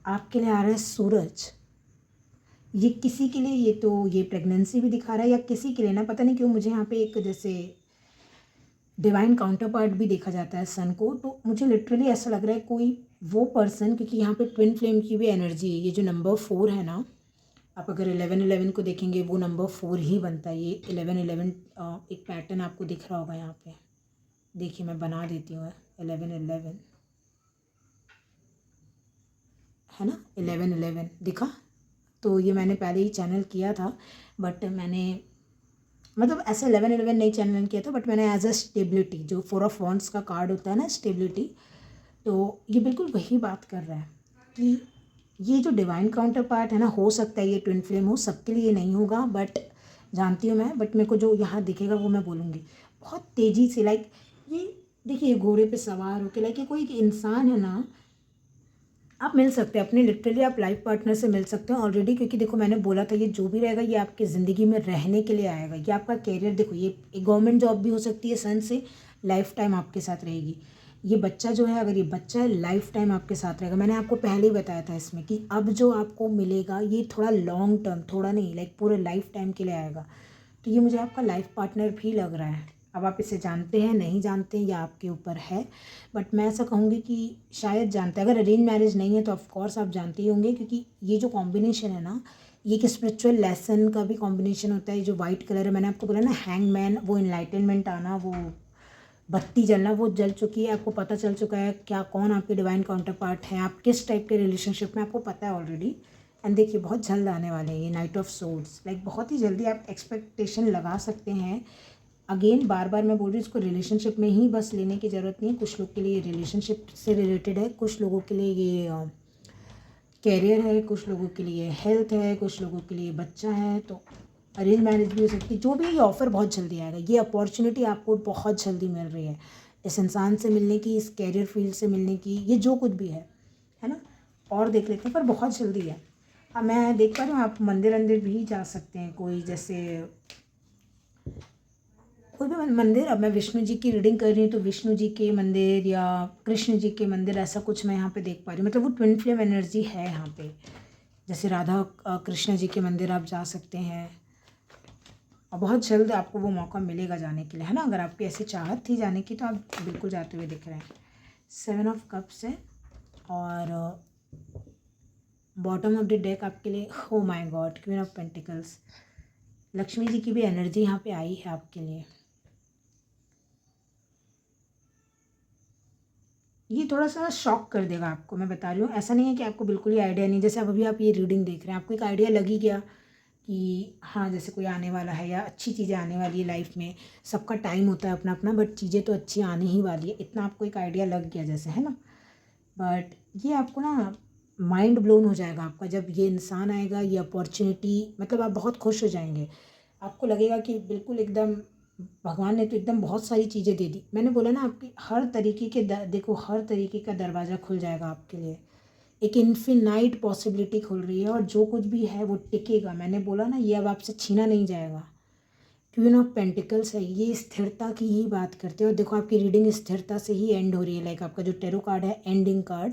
आपके लिए आ रहा है सूरज। ये किसी के लिए, ये तो ये प्रेगनेंसी भी दिखा रहा है, या किसी के लिए ना पता नहीं क्यों मुझे यहाँ पे एक जैसे डिवाइन काउंटर पार्ट भी देखा जाता है सन को, तो मुझे लिटरली ऐसा लग रहा है कोई वो पर्सन, क्योंकि यहाँ पे ट्विन फ्लेम की भी एनर्जी है। ये जो नंबर 4 है ना, आप अगर 1111 को देखेंगे वो नंबर 4 ही बनता है। ये 1111 एक पैटर्न आपको दिख रहा होगा यहाँ पे, देखिए मैं बना देती हूँ। 1111 है ना, 1111 दिखा। तो ये मैंने पहले ही चैनल किया था, बट मैंने मतलब ऐसे 1111 नहीं चैनल किया था, बट मैंने एज अ स्टेबिलिटी, जो 4 ऑफ वॉन्ड्स का कार्ड होता है ना, स्टेबिलिटी, तो ये बिल्कुल वही बात कर रहा है कि ये जो डिवाइन काउंटर पार्ट है ना, हो सकता है ये ट्विन फ्लेम हो, सबके लिए नहीं होगा, बट जानती हूँ मैं, बट मेरे को जो यहाँ दिखेगा वो मैं बोलूँगी। बहुत तेज़ी से, लाइक ये देखिए घोड़े पे सवार होके, लाइक ये कोई एक इंसान है ना, आप मिल सकते हैं अपने, लिटरली आप लाइफ पार्टनर से मिल सकते हैं ऑलरेडी, क्योंकि देखो मैंने बोला था ये जो भी रहेगा ये आपकी ज़िंदगी में रहने के लिए आएगा। ये आपका कैरियर, देखो ये एक गवर्नमेंट जॉब भी हो सकती है सन से, लाइफ टाइम आपके साथ रहेगी। ये बच्चा जो है, अगर ये बच्चा है लाइफ टाइम आपके साथ रहेगा। मैंने आपको पहले ही बताया था इसमें कि अब जो आपको मिलेगा ये थोड़ा लॉन्ग टर्म, थोड़ा नहीं लाइक पूरे लाइफ टाइम के लिए आएगा। तो ये मुझे आपका लाइफ पार्टनर भी लग रहा है। अब आप इसे जानते हैं नहीं जानते हैं या आपके ऊपर है, बट मैं ऐसा कहूँगी कि शायद जानते हैं। अगर अरेंज मैरिज नहीं है तो ऑफ कोर्स आप जानते ही होंगे, क्योंकि ये जो कॉम्बिनेशन है ना, ये एक स्पिरिचुअल लेसन का भी कॉम्बिनेशन होता है। जो वाइट कलर है, मैंने आपको बोला ना हैंगमैन, वो इनलाइटनमेंट आना, वो बत्ती जलना, वो जल चुकी है। आपको पता चल चुका है क्या कौन आपके डिवाइन काउंटर पार्ट हैं, आप किस टाइप के रिलेशनशिप में, आपको पता है ऑलरेडी। एंड देखिए बहुत जल्द आने वाले हैं ये नाइट ऑफ सोर्ड्स, लाइक बहुत ही जल्दी आप एक्सपेक्टेशन लगा सकते हैं। अगेन बार बार मैं बोल रही हूँ, इसको रिलेशनशिप में ही बस लेने की ज़रूरत नहीं है। कुछ लोग के लिए रिलेशनशिप से रिलेटेड है, कुछ लोगों के लिए ये कैरियर है, कुछ लोगों के लिए हेल्थ है, कुछ लोगों के लिए बच्चा है। तो अरेंज मैरिज भी हो सकती है। जो भी ये ऑफ़र बहुत जल्दी आएगा, ये अपॉर्चुनिटी आपको बहुत जल्दी मिल रही है इस इंसान से मिलने की, इस कैरियर फील्ड से मिलने की, ये जो कुछ भी है ना। और देख लेते हैं, पर बहुत जल्दी है। अब मैं देख पा रही हूँ आप मंदिर अंदिर भी जा सकते हैं, कोई जैसे कोई भी मंदिर। अब मैं विष्णु जी की रीडिंग कर रही हूँ तो विष्णु जी के मंदिर या कृष्ण जी के मंदिर, ऐसा कुछ मैं यहाँ पे देख पा रही हूँ। मतलब वो ट्विन फ्लेम एनर्जी है यहाँ पे। जैसे राधा कृष्ण जी के मंदिर आप जा सकते हैं, और बहुत जल्द आपको वो मौका मिलेगा जाने के लिए, है ना। अगर आपकी ऐसी चाहत थी जाने की तो आप बिल्कुल जाते हुए दिख रहे हैं। 7 ऑफ कप्स है, और बॉटम ऑफ द डेक आपके लिए, oh my god, queen of pentacles. Lakshmi ji की भी एनर्जी यहाँ पे आई है आपके लिए। ये थोड़ा सा शॉक कर देगा आपको, मैं बता रही हूँ। ऐसा नहीं है कि आपको बिल्कुल ही आइडिया नहीं, जैसे अब अभी आप ये रीडिंग देख रहे हैं आपको एक आइडिया लग ही गया कि हाँ जैसे कोई आने वाला है या अच्छी चीज़ें आने वाली है लाइफ में। सबका टाइम होता है अपना अपना, बट चीज़ें तो अच्छी आने ही वाली है, इतना आपको एक आइडिया लग गया जैसे, है ना। बट ये आपको ना माइंड ब्लोन हो जाएगा आपका जब ये इंसान आएगा, ये अपॉर्चुनिटी, मतलब आप बहुत खुश हो जाएंगे। आपको लगेगा कि बिल्कुल एकदम भगवान ने तो एकदम बहुत सारी चीज़ें दे दी। मैंने बोला ना आपकी हर तरीके के देखो हर तरीके का दरवाज़ा खुल जाएगा आपके लिए। एक इन्फिनाइट पॉसिबिलिटी खुल रही है, और जो कुछ भी है वो टिकेगा। मैंने बोला ना ये अब आपसे छीना नहीं जाएगा। क्वीन ऑफ पेंटिकल्स है, ये स्थिरता की ही बात करते हैं। और देखो आपकी रीडिंग स्थिरता से ही एंड हो रही है। लाइक आपका जो टेरो कार्ड है एंडिंग कार्ड,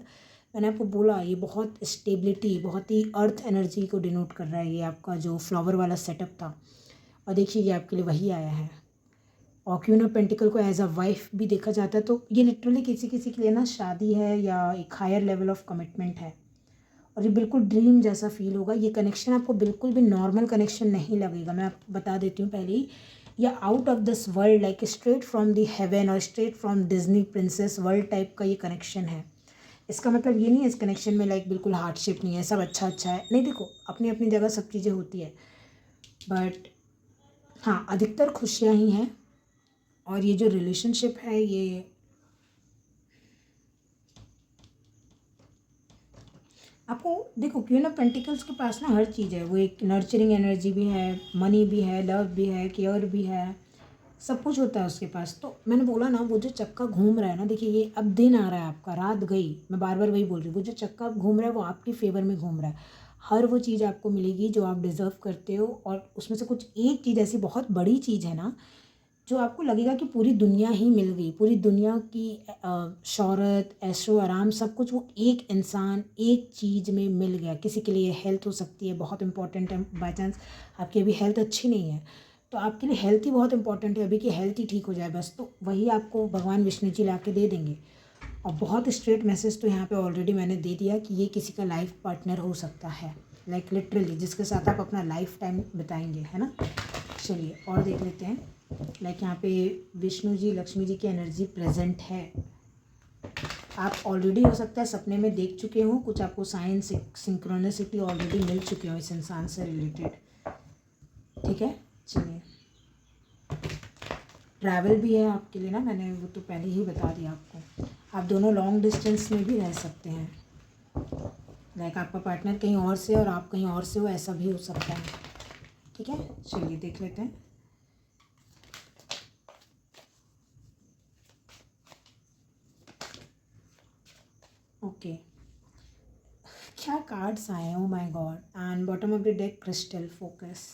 मैंने आपको बोला ये बहुत स्टेबिलिटी, बहुत ही अर्थ एनर्जी को डिनोट कर रहा है। ये आपका जो फ्लावर वाला सेटअप था, और देखिए ये आपके लिए वही आया है। और क्वीन ऑफ पेंटिकल को एज अ वाइफ भी देखा जाता है, तो ये लिटरली किसी किसी के लिए ना शादी है या एक हायर लेवल ऑफ कमिटमेंट है। और ये बिल्कुल ड्रीम जैसा फील होगा। ये कनेक्शन आपको बिल्कुल भी नॉर्मल कनेक्शन नहीं लगेगा, मैं आपको बता देती हूँ पहले ही। या out of this world, like straight from the heaven और straight from Disney princess world type का ये कनेक्शन है। इसका मतलब ये नहीं है इस कनेक्शन में लाइक बिल्कुल हार्डशिप नहीं है, सब अच्छा अच्छा है, नहीं। देखो अपनी अपनी जगह सब चीज़ें होती है, बट हाँ अधिकतर खुशियाँ ही हैं। और ये जो रिलेशनशिप है ये आपको, देखो क्वीन ऑफ पेंटिकल्स के पास ना हर चीज़ है। वो एक नर्चरिंग एनर्जी भी है, मनी भी है, लव भी है, केयर भी है, सब कुछ होता है उसके पास। तो मैंने बोला ना वो जो चक्का घूम रहा है ना, देखिए ये अब दिन आ रहा है आपका, रात गई, मैं बार बार वही बोल रही हूँ। वो जो चक्का घूम रहा है वो आपके फेवर में घूम रहा है। हर वो चीज़ आपको मिलेगी जो आप डिज़र्व करते हो, और उसमें से कुछ एक चीज़ ऐसी बहुत बड़ी चीज़ है ना जो आपको लगेगा कि पूरी दुनिया ही मिल गई, पूरी दुनिया की शौहरत, ऐशो आराम, सब कुछ वो एक इंसान एक चीज़ में मिल गया। किसी के लिए हेल्थ हो सकती है, बहुत इंपॉर्टेंट है। बाई चांस आपकी अभी हेल्थ अच्छी नहीं है तो आपके लिए हेल्थ ही बहुत इंपॉर्टेंट है, अभी की हेल्थ ही ठीक हो जाए बस, तो वही आपको भगवान विष्णु जी ला के दे देंगे। और बहुत स्ट्रेट मैसेज तो यहाँ पे ऑलरेडी मैंने दे दिया कि ये किसी का लाइफ पार्टनर हो सकता है, लाइक लिटरली जिसके साथ आप अपना लाइफ टाइम बिताएंगे, है ना। चलिए और देख लेते हैं। लाइक यहाँ पे विष्णु जी लक्ष्मी जी की एनर्जी प्रेजेंट है। आप ऑलरेडी हो सकता है सपने में देख चुके हो, कुछ आपको साइन सिंक्रोनिसिटी ऑलरेडी मिल चुके हो इस इंसान से रिलेटेड, ठीक है। चलिए ट्रैवल भी है आपके लिए ना, मैंने वो तो पहले ही बता दिया आपको। आप दोनों लॉन्ग डिस्टेंस में भी रह सकते हैं, लाइक आपका पार्टनर कहीं और से और आप कहीं और से हो, ऐसा भी हो सकता है, ठीक है। चलिए देख लेते हैं। ओके क्या कार्ड्स आए हैं, ओ my God. And bottom of the deck crystal focus.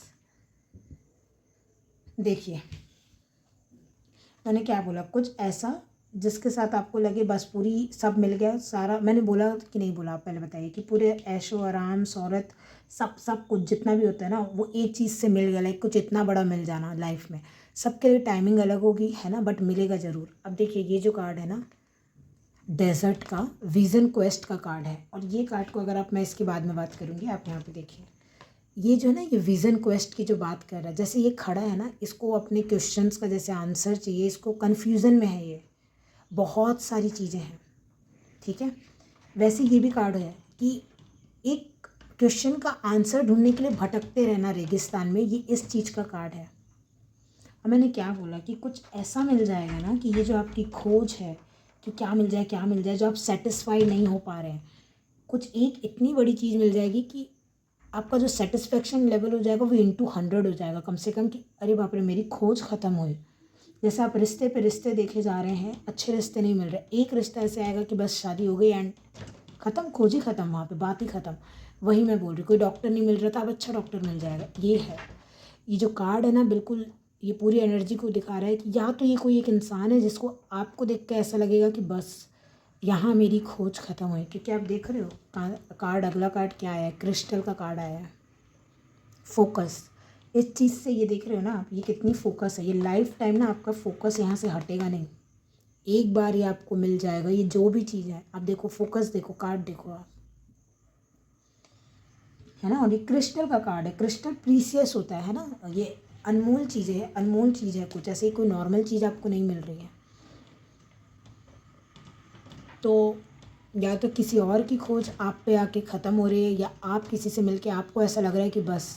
देखिए मैंने क्या बोला, कुछ ऐसा जिसके साथ आपको लगे बस पूरी सब मिल गया सारा। मैंने बोला कि नहीं बोला, आप पहले बताइए कि पूरे ऐशो आराम शौहरत सब कुछ जितना भी होता है ना वो एक चीज़ से मिल गया। लाइक कुछ इतना बड़ा मिल जाना लाइफ में, सबके लिए टाइमिंग अलग होगी है ना, बट मिलेगा ज़रूर। अब देखिए ये जो कार्ड है ना डेजर्ट का विज़न क्वेस्ट का कार्ड है, और ये कार्ड को अगर आप, मैं इसके बाद में बात करूँगी, आप यहाँ पे देखिए ये जो है ना ये विज़न क्वेस्ट की जो बात कर रहा है, जैसे ये खड़ा है ना, इसको अपने क्वेश्चंस का जैसे आंसर चाहिए, इसको कन्फ्यूज़न में है, ये बहुत सारी चीज़ें हैं, ठीक है। वैसे ये भी कार्ड है कि एक क्वेश्चन का आंसर ढूंढने के लिए भटकते रहना रेगिस्तान में, ये इस चीज़ का कार्ड है। अब मैंने क्या बोला कि कुछ ऐसा मिल जाएगा ना कि ये जो आपकी खोज है कि क्या मिल जाए जो आप सेटिस्फाई नहीं हो पा रहे हैं, कुछ एक इतनी बड़ी चीज़ मिल जाएगी कि आपका जो सेटिस्फेक्शन लेवल हो जाएगा वो इंटू 100 हो जाएगा कम से कम, कि अरे बाप रे मेरी खोज ख़त्म हुई। जैसे आप रिश्ते पे रिश्ते देखे जा रहे हैं, अच्छे रिश्ते नहीं मिल रहे, एक रिश्ता ऐसे आएगा कि बस शादी हो गई एंड ख़त्म, खोज ही ख़त्म, वहाँ पे बात ही ख़त्म। वही मैं बोल रही, कोई डॉक्टर नहीं मिल रहा था, अब अच्छा डॉक्टर मिल जाएगा। ये है, ये जो कार्ड है ना बिल्कुल ये पूरी एनर्जी को दिखा रहा है कि या तो ये कोई एक इंसान है जिसको आपको देख के ऐसा लगेगा कि बस यहाँ मेरी खोज ख़त्म हुई। क्योंकि आप देख रहे हो कार्ड, अगला कार्ड क्या आया है, क्रिस्टल का कार्ड आया है, फोकस। इस चीज़ से ये देख रहे हो ना आप, ये कितनी फोकस है, ये लाइफ टाइम ना आपका फोकस यहाँ से हटेगा नहीं, एक बार ये आपको मिल जाएगा। ये जो भी चीज़ है आप देखो, फोकस देखो, कार्ड देखो आप, है ना। और ये क्रिस्टल का कार्ड है, क्रिस्टल प्रीसियस होता है ना, ये अनमोल चीज़ें है, अनमोल चीज़ है कुछ, ऐसे कोई नॉर्मल चीज़ आपको नहीं मिल रही है। तो या तो किसी और की खोज आप पे आके ख़त्म हो रही है, या आप किसी से मिलके आपको ऐसा लग रहा है कि बस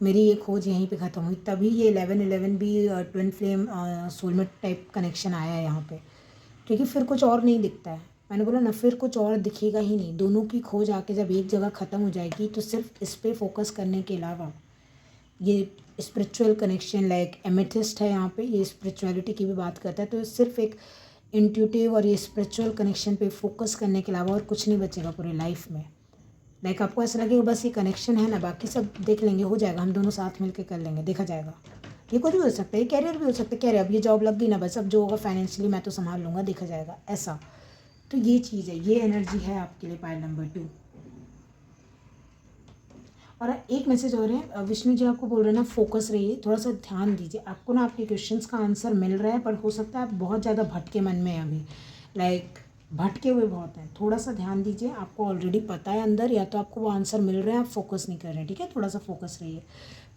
मेरी ये खोज यहीं पे ख़त्म हुई, तभी ये 11-11 भी twin flame soulmate type connection आया है यहाँ पे। क्योंकि फिर कुछ और नहीं दिखता है, मैंने बोला ना फिर कुछ और दिखेगा ही नहीं। दोनों की खोज आके जब एक जगह ख़त्म हो जाएगी तो सिर्फ इस पे फोकस करने के अलावा ये स्पिरिचुअल कनेक्शन, लाइक एमेथिस्ट है यहाँ पे, ये स्पिरिचुअलिटी की भी बात करता है, तो सिर्फ एक इंट्यूटिव और ये स्पिरिचुअल कनेक्शन पे फोकस करने के अलावा और कुछ नहीं बचेगा पूरी लाइफ में। लाइक आपको ऐसा लगेगा बस ये कनेक्शन है ना, बाकी सब देख लेंगे, हो जाएगा, हम दोनों साथ मिलकर कर लेंगे, देखा जाएगा। ये कुछ भी हो सकता है, ये कैरियर भी हो सकता है, कैरियर अब ये जॉब लग गई ना, बस अब जो होगा फाइनेंशियली मैं तो संभाल लूँगा, देखा जाएगा, ऐसा। तो ये चीज़ है, ये एनर्जी है आपके लिए पाइल नंबर 2। और एक मैसेज और है, विष्णु जी आपको बोल रहे हैं ना फोकस रहिए, थोड़ा सा ध्यान दीजिए, आपको ना आपके क्वेश्चंस का आंसर मिल रहा है, पर हो सकता है आप बहुत ज़्यादा भटके मन में हैं अभी, लाइक भटके हुए बहुत हैं, थोड़ा सा ध्यान दीजिए। आपको ऑलरेडी पता है अंदर, या तो आपको वो आंसर मिल रहे हैं, आप फोकस नहीं कर रहे हैं, ठीक है, थोड़ा सा फोकस रहिए।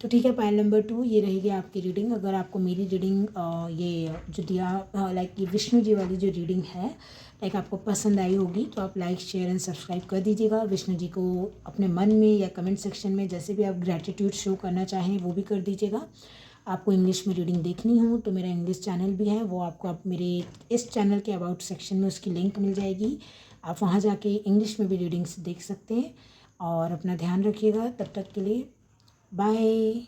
तो ठीक है, पाइल नंबर 2 ये रहेगी आपकी रीडिंग। अगर आपको मेरी रीडिंग ये जो दिया लाइक ये विष्णु जी वाली जो रीडिंग है लाइक आपको पसंद आई होगी, तो आप लाइक शेयर एंड सब्सक्राइब कर दीजिएगा। विष्णु जी को अपने मन में या कमेंट सेक्शन में जैसे भी आप ग्रैटिट्यूड शो करना चाहें वो भी कर दीजिएगा। आपको इंग्लिश में रीडिंग देखनी हो तो मेरा इंग्लिश चैनल भी है, वो आपको आप मेरे इस चैनल के अबाउट सेक्शन में उसकी लिंक मिल जाएगी, आप वहाँ जाके इंग्लिश में भी रीडिंग्स देख सकते हैं। और अपना ध्यान रखिएगा, तब तक के लिए बाय।